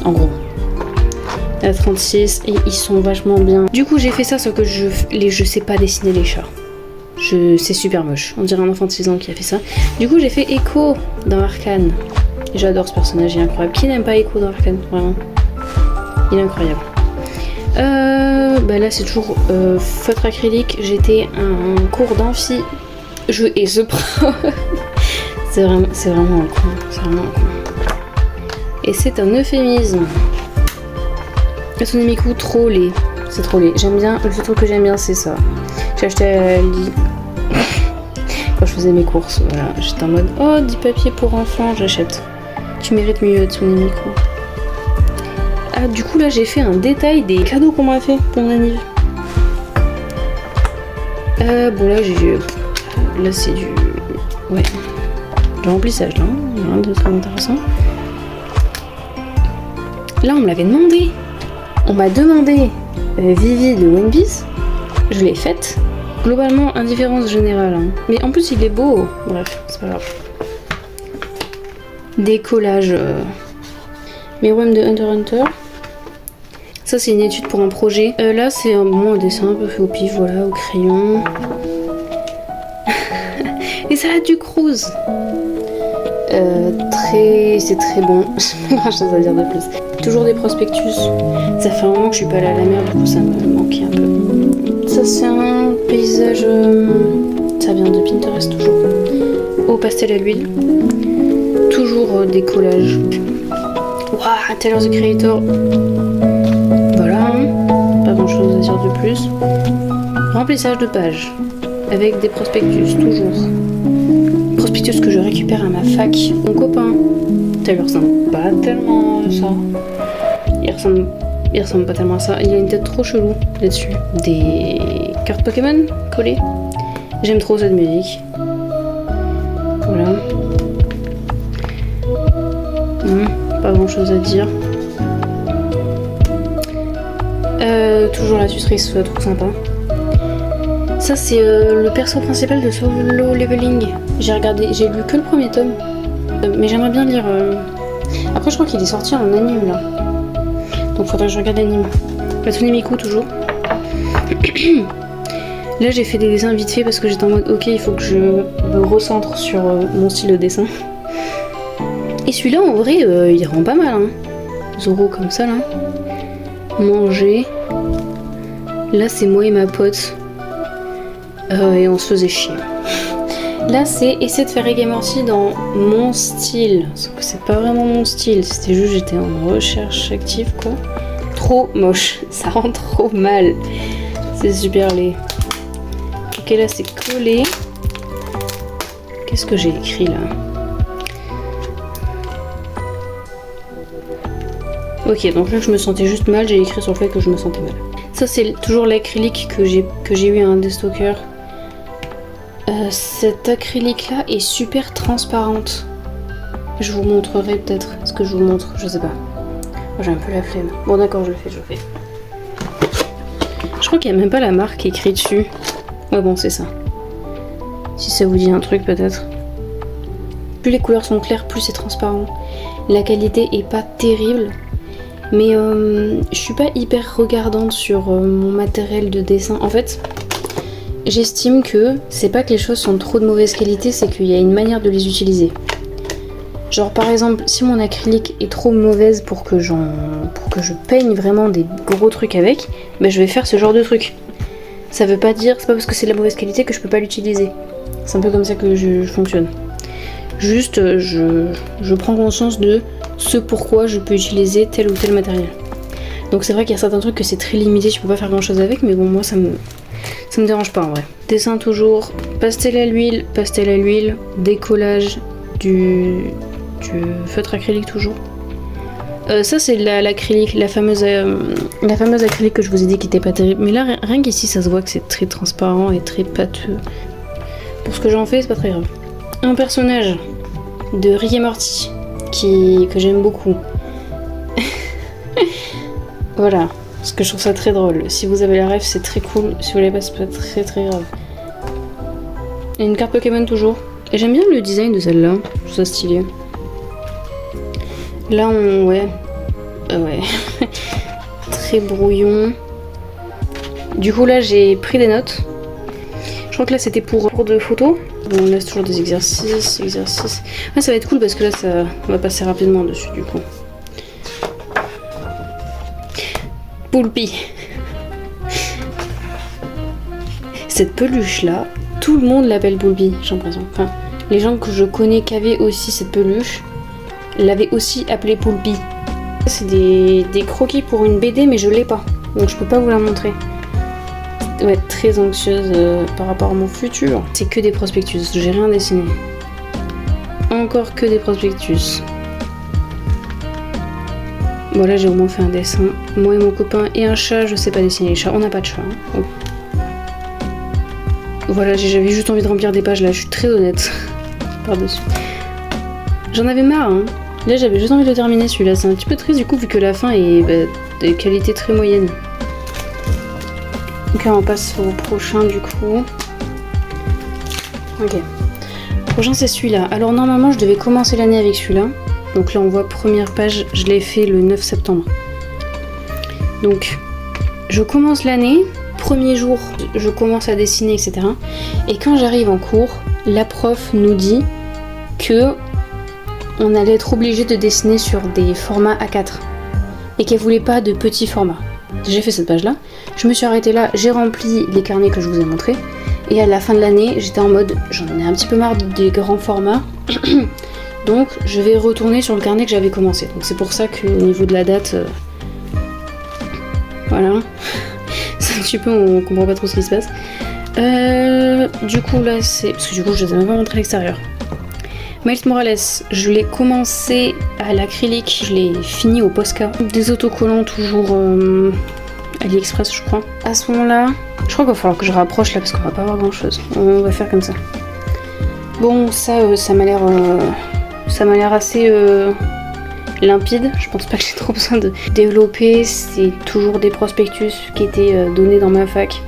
En gros, à 36 et ils sont vachement bien. Du coup j'ai fait ça sauf que je sais pas dessiner les chats. C'est super moche. On dirait un enfant de 6 ans qui a fait ça. Du coup j'ai fait Echo dans Arcane. Et j'adore ce personnage, il est incroyable. Qui n'aime pas Echo dans Arcane, vraiment? Il est incroyable. Bah là c'est toujours feutre acrylique. J'étais un cours d'amphi. Je hais ce prof. c'est vraiment un con. C'est vraiment un con. Et c'est un euphémisme. Tsunemiku, trop laid. C'est trop laid. J'aime bien, le seul truc que j'aime bien, c'est ça. J'ai acheté à Aldi quand je faisais mes courses. Voilà, j'étais en mode oh, du papier pour enfants, j'achète. Tu mérites mieux, Tsunemiku. Ah, du coup, là, j'ai fait un détail des cadeaux qu'on m'a fait pour mon anniversaire. Bon, là, là, c'est du. Ouais. Du remplissage, là. Rien de très intéressant. Là, on me l'avait demandé. On m'a demandé Vivi de One Piece. Je l'ai faite. Globalement, indifférence générale. Hein. Mais en plus, il est beau. Bref, c'est pas grave. Des collages. Meruem de Hunter x Hunter. Ça, c'est une étude pour un projet. Là, c'est un dessin un peu fait au pif, voilà, au crayon. Et salade du Cruz. C'est très bon. J'ai pas grand chose à dire de plus. Toujours des prospectus. Ça fait un moment que je suis pas allée à la mer, du coup ça me manquait un peu. Ça c'est un paysage. Ça vient de Pinterest toujours. Au pastel à l'huile. Toujours des collages. Waouh, Tyler the Creator. chose à dire de plus. Remplissage de page avec des prospectus, toujours. Prospectus que je récupère à ma fac. Mon copain, ça lui ressemble pas tellement à ça. Il ressemble pas tellement à ça. Il a une tête trop chelou là-dessus. Des cartes Pokémon collées. J'aime trop cette musique. Voilà. Pas grand chose à dire. Toujours la tutrice, trop sympa. Ça c'est le perso principal de Solo Leveling. J'ai lu que le premier tome. Mais j'aimerais bien lire. Après je crois qu'il est sorti en anime là. Donc faudrait que je regarde l'anime. Hatsune Miku toujours. Là j'ai fait des dessins vite fait parce que j'étais en mode ok, il faut que je me recentre sur mon style de dessin. Et celui-là en vrai il rend pas mal hein. Zoro comme ça là. Manger. Là c'est moi et ma pote. Et on se faisait chier. Là c'est essayer de faire Rick et Morty dans mon style. Sauf que c'est pas vraiment mon style. C'était juste j'étais en recherche active quoi. Trop moche. Ça rend trop mal. C'est super laid. Ok là c'est collé. Qu'est-ce que j'ai écrit là? Ok donc là je me sentais juste mal. J'ai écrit sur le fait que je me sentais mal. Ça c'est toujours l'acrylique que j'ai eu à un Destoker. Cette acrylique là est super transparente. Je vous montrerai peut-être. Est-ce que je vous montre? Je sais pas. J'ai un peu la flemme. Bon d'accord, je le fais. Je crois qu'il n'y a même pas la marque écrite dessus. Ouais bon c'est ça. Si ça vous dit un truc peut-être. Plus les couleurs sont claires, plus c'est transparent. La qualité est pas terrible. Mais je suis pas hyper regardante sur mon matériel de dessin. En fait, j'estime que c'est pas que les choses sont trop de mauvaise qualité, c'est qu'il y a une manière de les utiliser. Genre par exemple, si mon acrylique est trop mauvaise pour que je peigne vraiment des gros trucs avec, ben je vais faire ce genre de truc. Ça veut pas dire, c'est pas parce que c'est de la mauvaise qualité que je peux pas l'utiliser. C'est un peu comme ça que je fonctionne. Juste, je prends conscience de ce pourquoi je peux utiliser tel ou tel matériel. Donc c'est vrai qu'il y a certains trucs que c'est très limité, tu peux pas faire grand chose avec, mais bon moi ça me dérange pas en vrai. Dessin toujours, pastel à l'huile, décollage du feutre acrylique toujours. Ça c'est l'acrylique, la fameuse acrylique que je vous ai dit qui était pas terrible. Mais là rien qu'ici ça se voit que c'est très transparent et très pâteux. Pour ce que j'en fais c'est pas très grave. Un personnage de Rick et Morty que j'aime beaucoup. Voilà, parce que je trouve ça très drôle. Si vous avez la ref, c'est très cool. Si vous l'avez pas, c'est pas très très grave. Et une carte Pokémon toujours. Et j'aime bien le design de celle-là. Je trouve ça stylé. Là, ouais. Très brouillon. Du coup, là, j'ai pris des notes. Je crois que là, c'était pour de photos. Bon, on laisse toujours des exercices. Ah, ça va être cool parce que là, ça va passer rapidement dessus, du coup. Poulpi. Cette peluche là, tout le monde l'appelle Poulpi, j'ai l'impression. Enfin, les gens que je connais qui avaient aussi cette peluche l'avaient aussi appelée Poulpi. C'est des croquis pour une BD, mais je l'ai pas, donc je peux pas vous la montrer. Je dois être très anxieuse par rapport à mon futur. C'est que des prospectus, j'ai rien dessiné. Encore que des prospectus. Bon là j'ai au moins fait un dessin. Moi et mon copain et un chat, je sais pas dessiner les chats, on n'a pas de chat. Hein. Voilà, j'avais juste envie de remplir des pages là, je suis très honnête. Par-dessus. J'en avais marre, hein. Là j'avais juste envie de le terminer celui-là, c'est un petit peu triste du coup vu que la fin est de qualité très moyenne. Donc là on passe au prochain du coup. Ok. Le prochain c'est celui-là. Alors normalement je devais commencer l'année avec celui-là. Donc là on voit première page, je l'ai fait le 9 septembre. Donc je commence l'année, premier jour je commence à dessiner etc. Et quand j'arrive en cours, la prof nous dit que on allait être obligé de dessiner sur des formats A4 et qu'elle voulait pas de petits formats. J'ai fait cette page là, je me suis arrêtée là, j'ai rempli les carnets que je vous ai montrés et à la fin de l'année j'étais en mode j'en ai un petit peu marre des grands formats. Donc je vais retourner sur le carnet que j'avais commencé. Donc c'est pour ça qu'au niveau de la date, voilà, C'est un petit peu, on comprend pas trop ce qui se passe. Du coup là c'est... Parce que du coup je les ai même pas montré à l'extérieur. Miles Morales, je l'ai commencé à l'acrylique, je l'ai fini au Posca. Des autocollants toujours AliExpress je crois. À ce moment-là, je crois qu'il va falloir que je rapproche là parce qu'on va pas avoir grand chose. On va faire comme ça. Bon ça, ça m'a l'air assez limpide. Je pense pas que j'ai trop besoin de développer. C'est toujours des prospectus qui étaient donnés dans ma fac.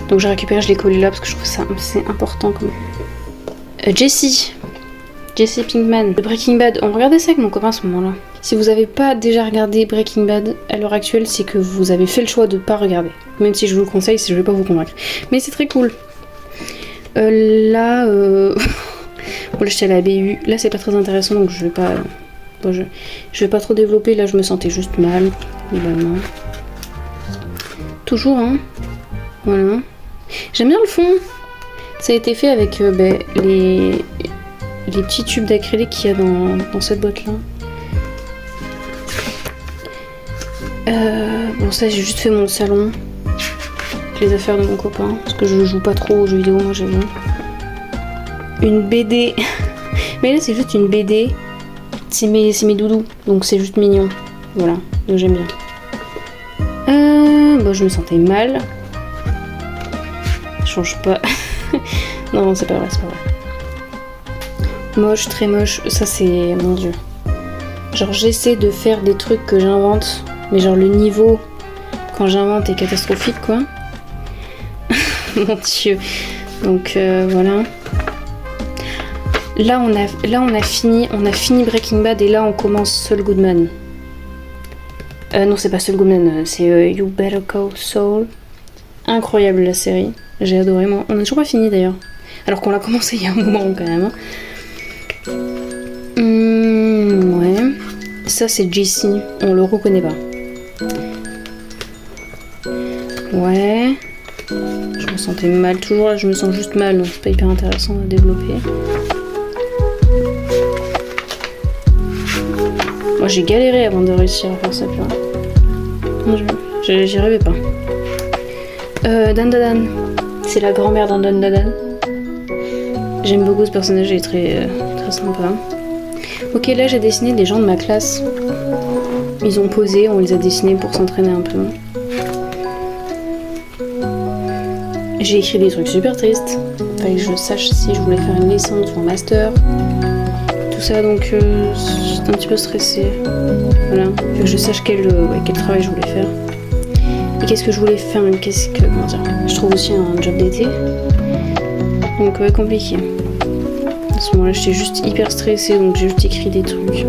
Donc j'ai récupéré, je l'ai collé là parce que je trouve ça c'est important quand même. Jesse Pinkman de Breaking Bad. On regardait ça avec mon copain à ce moment-là. Si vous n'avez pas déjà regardé Breaking Bad à l'heure actuelle, c'est que vous avez fait le choix de pas regarder. Même si je vous le conseille, je vais pas vous convaincre. Mais c'est très cool. Là, bon, là j'étais à la BU. Là c'est pas très intéressant donc je vais pas. Bon, je vais pas trop développer. Là je me sentais juste mal, globalement. Toujours, hein. Voilà. J'aime bien le fond. Ça a été fait avec les petits tubes d'acrylique qu'il y a dans cette boîte-là. Bon, ça, j'ai juste fait mon salon. Les affaires de mon copain. Parce que je joue pas trop aux jeux vidéo, moi, j'avoue. Une BD. Mais là, c'est juste une BD. C'est mes doudous. Donc, c'est juste mignon. Voilà. Donc, j'aime bien. Bon, je me sentais mal. Je change pas. Non, c'est pas vrai, c'est pas vrai. Moche, très moche. Ça, c'est... Mon Dieu. Genre, j'essaie de faire des trucs que j'invente. Mais genre, le niveau, quand j'invente, est catastrophique, quoi. Mon Dieu. Donc, voilà. Là, on a fini Breaking Bad et là, on commence Saul Goodman. Non, c'est pas Saul Goodman, c'est You Better Call Saul. Incroyable, la série. J'ai adoré, moi. On n'a toujours pas fini, d'ailleurs. Alors qu'on l'a commencé il y a un moment, quand même. Ouais. Ça, c'est Jesse. On le reconnaît pas. Ouais. Je me sentais mal. Toujours là, je me sens juste mal. Donc, c'est pas hyper intéressant à développer. Moi, j'ai galéré avant de réussir à faire ça, purée. J'y rêvais pas. Dan Dadan. C'est la grand-mère d'un Dan Dadan. J'aime beaucoup ce personnage, il est très sympa. Ok, là j'ai dessiné des gens de ma classe. Ils ont posé, on les a dessinés pour s'entraîner un peu. J'ai écrit des trucs super tristes. Fallait que je sache si je voulais faire une licence ou un master. Tout ça, donc j'étais un petit peu stressée. Voilà, faut que je sache quel travail je voulais faire. Et qu'est-ce que je voulais faire, comment dire, je trouve aussi un job d'été. Donc ouais, compliqué. À ce moment-là, j'étais juste hyper stressée, donc j'ai juste écrit des trucs.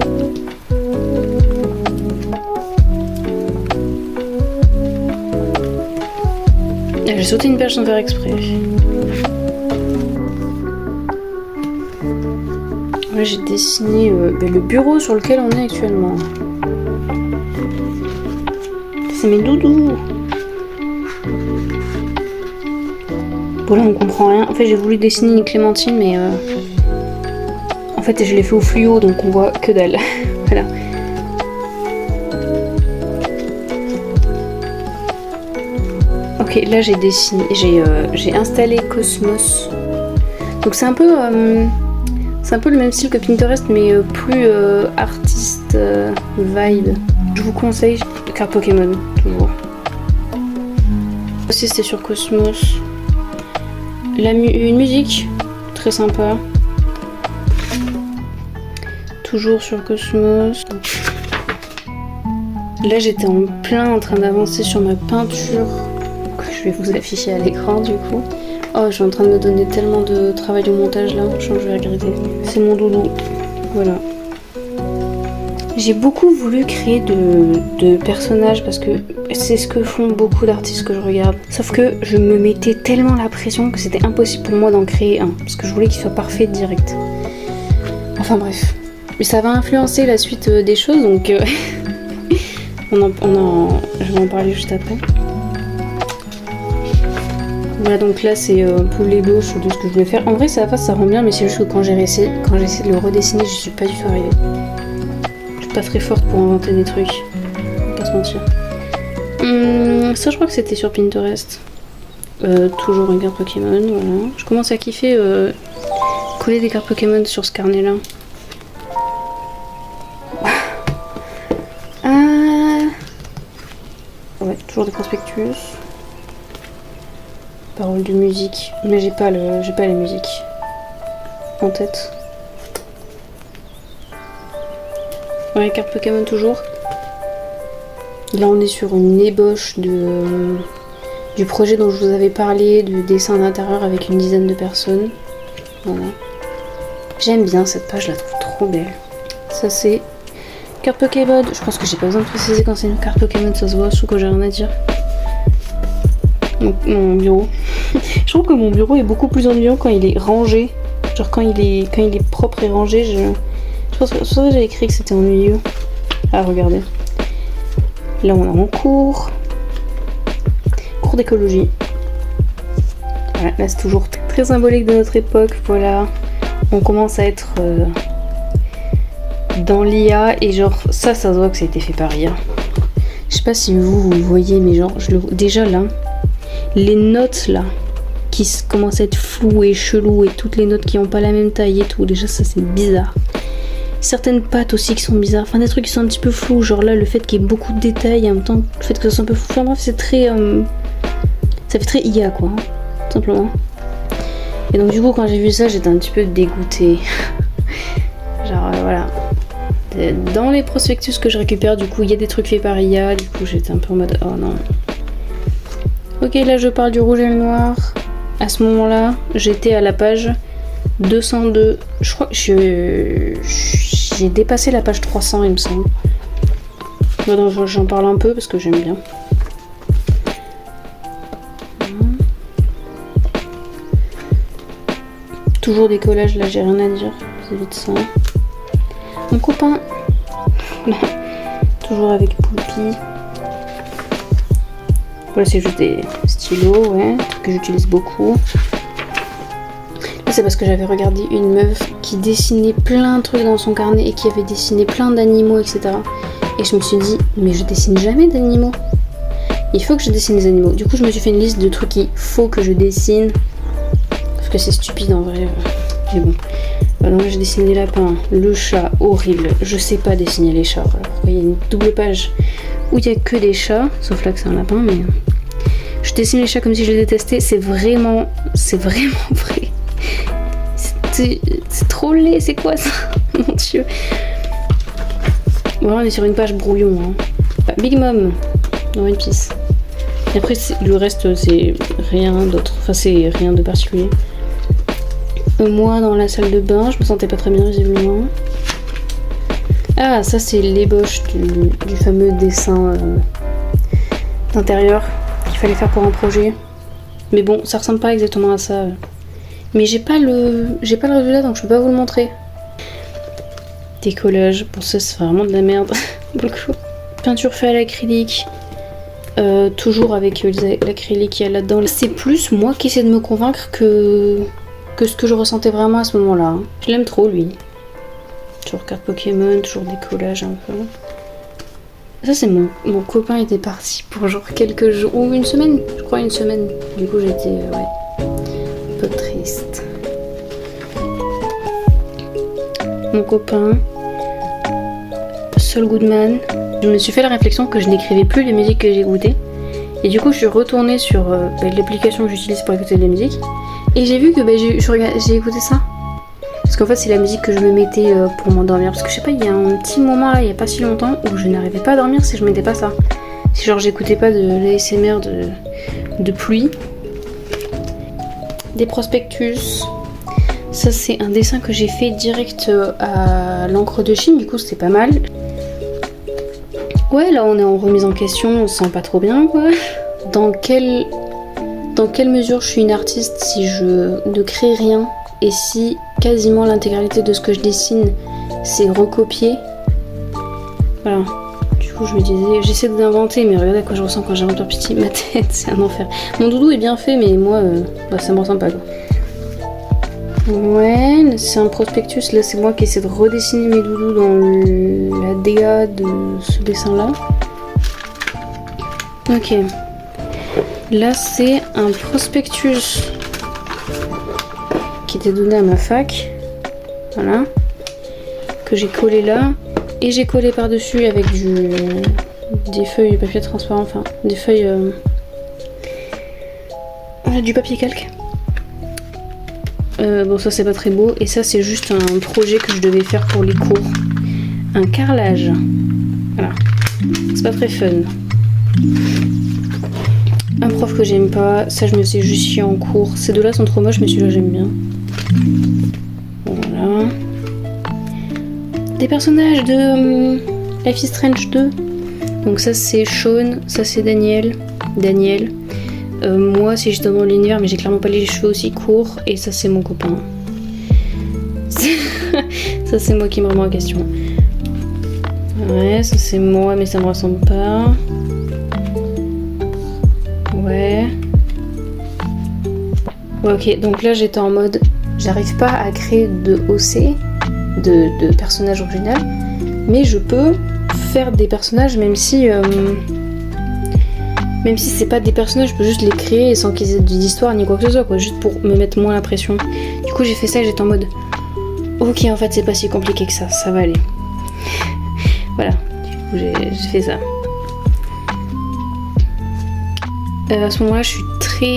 J'ai sauté une page sans faire exprès. Là, j'ai dessiné le bureau sur lequel on est actuellement. C'est mes doudous. Bon, là, on comprend rien. En fait, j'ai voulu dessiner une clémentine, mais en fait, je l'ai fait au fluo, donc on voit que dalle. Voilà. Ok, là, j'ai dessiné, j'ai installé Cosmos. Donc, c'est un peu le même style que Pinterest, mais plus artiste vibe. Je vous conseille carte Pokémon, toujours. Aussi, c'était sur Cosmos. Une musique très sympa. Toujours sur Cosmos. Là, j'étais en train d'avancer sur ma peinture que je vais vous afficher à l'écran du coup. Oh, je suis en train de me donner tellement de travail au montage là, je vais regretter. C'est mon doudou. Voilà. J'ai beaucoup voulu créer de personnages parce que c'est ce que font beaucoup d'artistes que je regarde. Sauf que je me mettais tellement la pression que c'était impossible pour moi d'en créer un. Parce que je voulais qu'il soit parfait direct. Enfin bref. Mais ça va influencer la suite des choses donc je vais en parler juste après. Voilà, donc là c'est un peu l'ébauche de ce que je voulais faire. En vrai ça va, ça rend bien, mais c'est juste que quand j'ai essayé de le redessiner, je suis pas du tout arrivée. Je suis pas très forte pour inventer des trucs, on va pas se mentir. Ça, je crois que c'était sur Pinterest. Toujours une carte Pokémon, voilà. Je commence à kiffer coller des cartes Pokémon sur ce carnet-là. Ouais, toujours des prospectus. Paroles de musique, mais j'ai pas les musiques en tête. Ouais, carte Pokémon toujours. Là, on est sur une ébauche du projet dont je vous avais parlé, du dessin d'intérieur avec une dizaine de personnes. Voilà. J'aime bien cette page, je la trouve trop belle. Ça, c'est carte Pokémon. Je pense que j'ai pas besoin de préciser quand c'est une carte Pokémon, ça se voit, sauf que j'ai rien à dire. Mon bureau. Je trouve que mon bureau est beaucoup plus ennuyant quand il est rangé. Genre quand il est propre et rangé, je pense que j'avais écrit que c'était ennuyeux. Ah, regardez. Là, on est en cours d'écologie. Voilà, là, c'est toujours très symbolique de notre époque. Voilà, on commence à être dans l'IA et genre ça se voit que ça a été fait par IA. Je sais pas si vous voyez, mais genre déjà là, les notes là qui commencent à être floues et cheloues et toutes les notes qui ont pas la même taille et tout. Déjà ça c'est bizarre. Certaines pattes aussi qui sont bizarres, enfin des trucs qui sont un petit peu flous, genre là le fait qu'il y ait beaucoup de détails et en même temps le fait que ça soit un peu flou, enfin bref c'est très ça fait très IA quoi, hein, tout simplement. Et donc du coup quand j'ai vu ça j'étais un petit peu dégoûtée. Genre voilà. Dans les prospectus que je récupère du coup il y a des trucs faits par IA, du coup j'étais un peu en mode oh non. Ok, là je parle du rouge et le noir. À ce moment là j'étais à la page 202, je crois que j'ai dépassé la page 300 il me semble. Bon, j'en parle un peu parce que j'aime bien. Toujours des collages, là j'ai rien à dire vis-à-vis de ça. Mon copain, toujours avec Poulpi. Voilà, c'est juste des stylos, ouais, que j'utilise beaucoup. Là, c'est parce que j'avais regardé une meuf qui dessinait plein de trucs dans son carnet et qui avait dessiné plein d'animaux, etc. Et je me suis dit, mais je dessine jamais d'animaux. Il faut que je dessine des animaux. Du coup, je me suis fait une liste de trucs qu'il faut que je dessine. Parce que c'est stupide en vrai. Mais bon. Donc j'ai dessiné les lapins, le chat, horrible. Je sais pas dessiner les chats. Alors, il y a une double page où il y a que des chats, sauf là que c'est un lapin, mais je dessine les chats comme si je les détestais. C'est vraiment vrai. C'est trop laid, c'est quoi ça? Mon dieu. Bon, on est sur une page brouillon. Hein. Bah, Big Mom dans One Piece. Et après, le reste, c'est rien d'autre. Enfin, c'est rien de particulier. Moi, dans la salle de bain, je me sentais pas très bien, visiblement. Ah, ça, c'est l'ébauche du fameux dessin d'intérieur qu'il fallait faire pour un projet. Mais bon, ça ressemble pas exactement à ça. Mais j'ai pas le résultat, donc je peux pas vous le montrer. Décollage, pour ça, c'est vraiment de la merde. Beaucoup. Peinture faite à l'acrylique. Toujours avec l'acrylique qu'il y a là-dedans. C'est plus moi qui essaie de me convaincre que ce que je ressentais vraiment à ce moment-là. Je l'aime trop, lui. Toujours carte Pokémon, toujours des collages un peu. Ça, c'est mon copain était parti pour genre quelques jours, ou une semaine, je crois une semaine. Du coup, j'étais, ouais, un peu triste. Mon copain, Saul Goodman. Je me suis fait la réflexion que je n'écrivais plus les musiques que j'écoutais. Et du coup, je suis retournée sur l'application que j'utilise pour écouter de la musique. Et j'ai vu que j'ai écouté ça. Parce qu'en fait, c'est la musique que je me mettais pour m'endormir. Parce que je sais pas, il y a un petit moment là, il y a pas si longtemps, où je n'arrivais pas à dormir si je mettais pas ça. Si genre j'écoutais pas de l'ASMR de pluie. Des prospectus. Ça, c'est un dessin que j'ai fait direct à l'encre de Chine. Du coup, c'était pas mal. Ouais, là, on est en remise en question. On se sent pas trop bien, quoi. Dans quelle mesure je suis une artiste si je ne crée rien et si quasiment l'intégralité de ce que je dessine c'est recopié. Voilà. Du coup je me disais, j'essaie d'inventer mais regardez à quoi je ressens quand j'invente petit, ma tête c'est un enfer. Mon doudou est bien fait mais moi ça me ressemble pas quoi. Ouais, c'est un prospectus, là c'est moi qui essaie de redessiner mes doudous dans la DA de ce dessin là. Ok. Là, c'est un prospectus qui était donné à ma fac. Voilà. Que j'ai collé là. Et j'ai collé par-dessus avec des feuilles de papier transparent. Enfin, des feuilles... du papier calque. Bon, ça, c'est pas très beau. Et ça, c'est juste un projet que je devais faire pour les cours. Un carrelage. Voilà. C'est pas très fun. Un prof que j'aime pas. Ça, je me suis juste chier en cours. Ces deux-là sont trop moches, mais celui-là, j'aime bien. Voilà. Des personnages de Life is Strange 2. Donc ça, c'est Sean. Ça, c'est Daniel. Moi, si j'étais dans l'univers, mais j'ai clairement pas les cheveux aussi courts. Et ça, c'est mon copain. Ça, c'est moi qui me remets en question. Ouais, ça, c'est moi, mais ça me ressemble pas. Ouais. Ouais, ok. Donc là, j'étais en mode... J'arrive pas à créer de OC, de personnages original. Mais je peux faire des personnages, même si c'est pas des personnages, je peux juste les créer sans qu'ils aient d'histoire ni quoi que ce soit, quoi, juste pour me mettre moins la pression. Du coup, j'ai fait ça et j'étais en mode ok, en fait, c'est pas si compliqué que ça va aller. Voilà, du coup, j'ai fait ça. À ce moment-là, je suis très...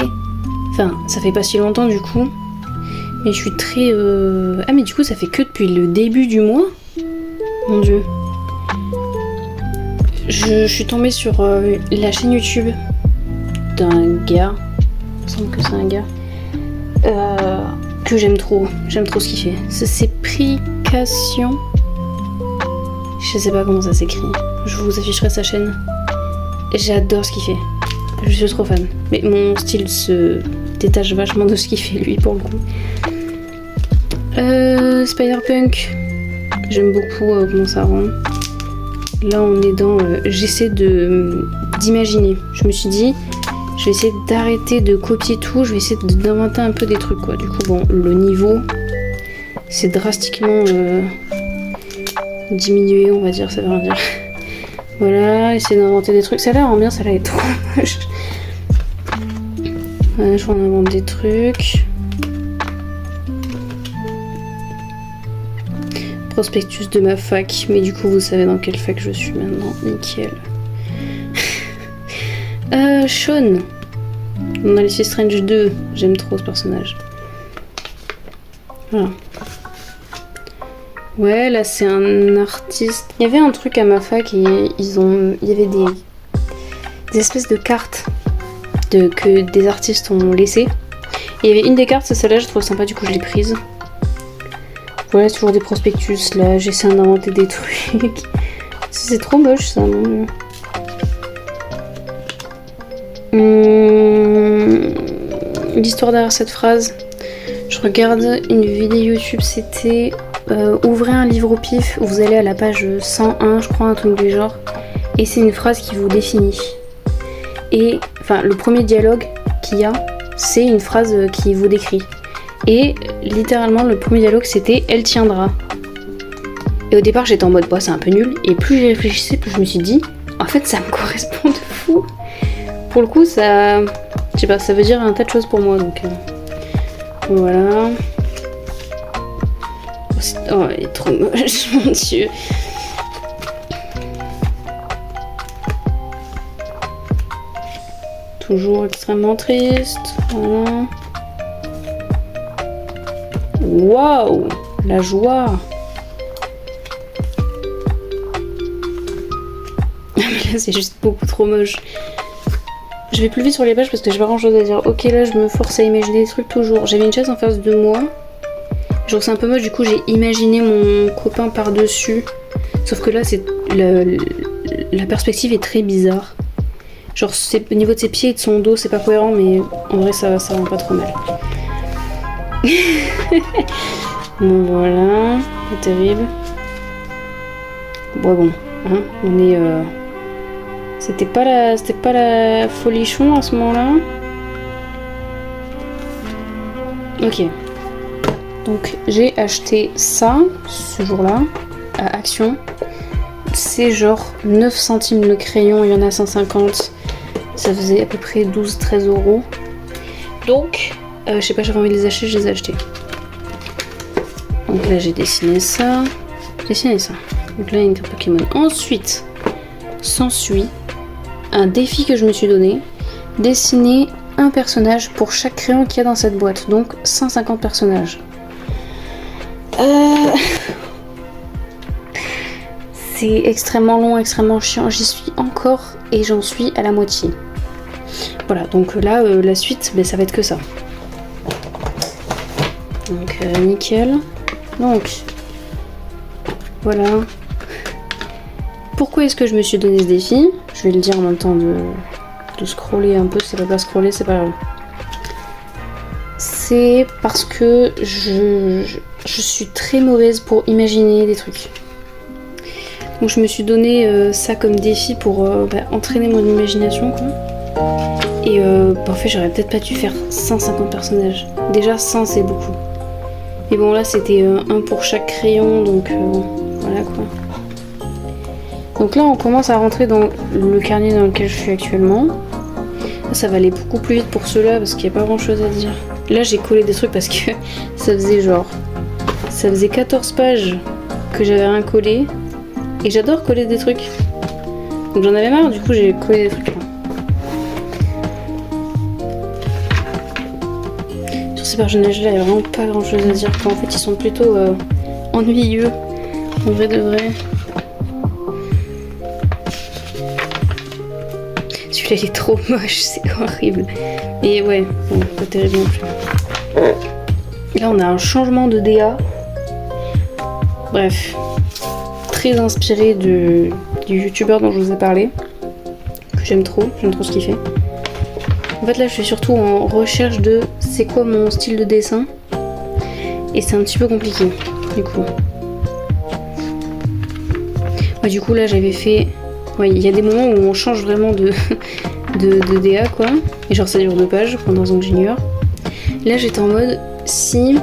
Enfin, ça fait pas si longtemps du coup, mais je suis très... Ah, mais du coup, ça fait que depuis le début du mois. Mon dieu. Je suis tombée sur la chaîne YouTube d'un gars, il me semble que c'est un gars, que j'aime trop ce qu'il fait. C'est Précation. Je sais pas comment ça s'écrit, je vous afficherai sa chaîne. J'adore ce qu'il fait, je suis trop fan. Mais mon style se détache vachement de ce qu'il fait lui pour le coup. Spider-Punk, j'aime beaucoup comment ça rend. Là, on est dans... j'essaie d'imaginer. Je me suis dit, je vais essayer d'arrêter de copier tout. Je vais essayer d'inventer un peu des trucs, quoi. Du coup, bon, le niveau, c'est drastiquement diminué, on va dire. Ça veut rien dire. Voilà, essayer d'inventer des trucs. Ça a l'air bien, ça a l'air trop moche. Voilà, je vais en inventer des trucs. Prospectus de ma fac, mais du coup vous savez dans quelle fac je suis maintenant, nickel. Sean, dans Life is Strange 2, j'aime trop ce personnage. Voilà. Ouais, là c'est un artiste. Il y avait un truc à ma fac et il y avait des espèces de cartes que des artistes ont laissées. Et il y avait une des cartes, c'est celle-là, je trouve sympa, du coup je l'ai prise. Voilà, toujours des prospectus là, j'essaie d'inventer des trucs. C'est trop moche ça, non? L'histoire derrière cette phrase. Je regarde une vidéo YouTube, c'était ouvrez un livre au pif, vous allez à la page 101, je crois, un truc du genre. Et c'est une phrase qui vous définit. Et enfin, le premier dialogue qu'il y a, c'est une phrase qui vous décrit. Et littéralement le premier dialogue c'était elle tiendra. Et au départ j'étais en mode bah c'est un peu nul, et plus j'y réfléchissais plus je me suis dit en fait ça me correspond de fou. Pour le coup ça, je sais pas, ça veut dire un tas de choses pour moi, donc voilà. Oh elle est trop moche, mon dieu. Toujours extrêmement triste, voilà. Waouh, la joie. Mais là c'est juste beaucoup trop moche. Je vais plus vite sur les pages parce que j'ai pas grand chose à dire. Ok, là je me force à imaginer des trucs toujours. J'avais une chaise en face de moi. Je trouve que c'est un peu moche, du coup j'ai imaginé mon copain par dessus. Sauf que là c'est la perspective est très bizarre. Genre au niveau de ses pieds et de son dos c'est pas cohérent, mais en vrai ça rend pas trop mal. Bon voilà, pas terrible. Bon, hein, on est... C'était pas la folichon à ce moment-là. Ok. Donc j'ai acheté ça ce jour-là à Action. C'est genre 9 centimes le crayon, il y en a 150. Ça faisait à peu près 12-13 euros. Donc, je sais pas, j'avais envie de les acheter, je les ai achetés. Donc là, j'ai dessiné ça. Donc là, une carte Pokémon. Ensuite, s'ensuit un défi que je me suis donné. Dessiner un personnage pour chaque crayon qu'il y a dans cette boîte. Donc 150 personnages. C'est extrêmement long, extrêmement chiant. J'y suis encore et j'en suis à la moitié. Voilà, donc là, la suite, ben, ça va être que ça. Donc nickel. Donc voilà. Pourquoi est-ce que je me suis donné ce défi? Je vais le dire en même temps de scroller un peu. Si ça va pas scroller, c'est pas grave. C'est parce que je suis très mauvaise pour imaginer des trucs. Donc je me suis donné ça comme défi pour entraîner mon imagination, quoi. Et en fait j'aurais peut-être pas dû faire 150 personnages. Déjà 100 c'est beaucoup. Mais bon là c'était un pour chaque crayon, donc voilà quoi. Donc là on commence à rentrer dans le carnet dans lequel je suis actuellement. Là, ça va aller beaucoup plus vite pour ceux-là parce qu'il n'y a pas grand chose à dire. Là j'ai collé des trucs parce que ça faisait 14 pages que j'avais rien collé. Et j'adore coller des trucs. Donc j'en avais marre, du coup j'ai collé des trucs là. Sur ces personnages là, il n'y a vraiment pas grand chose à dire. En fait ils sont plutôt ennuyeux. En vrai de vrai. Celui-là il est trop moche, c'est horrible. Mais ouais, bon, pas terrible non plus. Là on a un changement de DA. Bref. Très inspiré du youtubeur dont je vous ai parlé. Que j'aime trop ce qu'il fait. En fait là je suis surtout en recherche de c'est quoi mon style de dessin. Et c'est un petit peu compliqué du coup. Ouais, du coup là j'avais fait... Ouais, il y a des moments où on change vraiment de DA quoi. Et genre ça dure 2 pages pendant que j'ignore. Là j'étais en mode si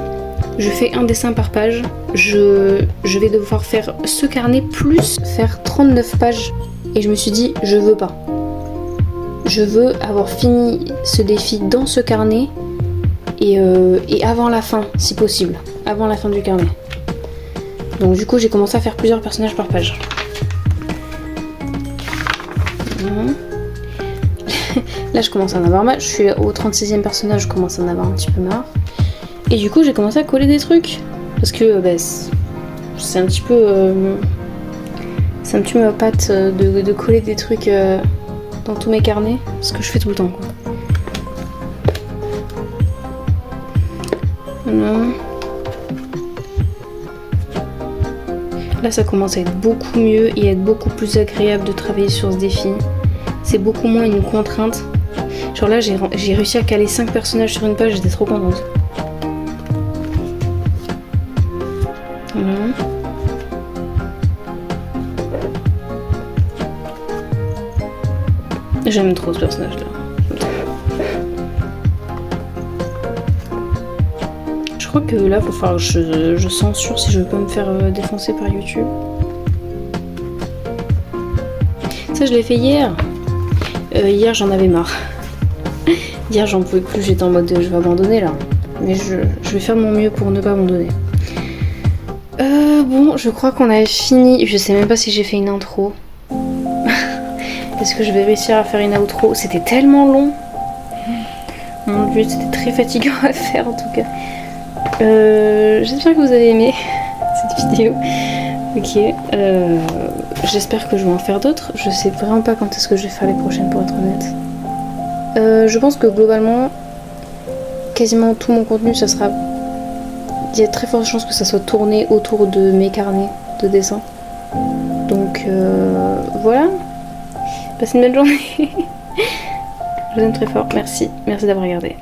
je fais un dessin par page, je vais devoir faire ce carnet plus faire 39 pages. Et je me suis dit je veux pas. Je veux avoir fini ce défi dans ce carnet et avant la fin si possible. Avant la fin du carnet. Donc du coup j'ai commencé à faire plusieurs personnages par page. Là je commence à en avoir marre, je suis au 36e personnage, je commence à en avoir un petit peu marre. Et du coup j'ai commencé à coller des trucs. Parce que c'est un petit peu... c'est un petit peu ma patte de coller des trucs dans tous mes carnets. Ce que je fais tout le temps quoi. Voilà. Là ça commence à être beaucoup mieux et à être beaucoup plus agréable de travailler sur ce défi. C'est beaucoup moins une contrainte. Genre là j'ai réussi à caler 5 personnages sur une page, j'étais trop contente. Voilà. J'aime trop ce personnage là. Je crois que là il va falloir que je censure si je veux pas me faire défoncer par YouTube. Ça je l'ai fait hier. Hier j'en avais marre. Hier j'en pouvais plus, j'étais en mode je vais abandonner là. Mais je vais faire de mon mieux pour ne pas abandonner. Bon, je crois qu'on avait fini. Je sais même pas si j'ai fait une intro. Est-ce que je vais réussir à faire une outro? C'était tellement long. Mon dieu, c'était très fatigant à faire en tout cas. J'espère que vous avez aimé cette vidéo. Ok. J'espère que je vais en faire d'autres. Je sais vraiment pas quand est-ce que je vais faire les prochaines pour être honnête. Je pense que globalement, quasiment tout mon contenu, ça sera... Il y a très forte chance que ça soit tourné autour de mes carnets de dessin. Donc voilà. Passez une bonne journée. Je vous aime très fort. Merci. Merci d'avoir regardé.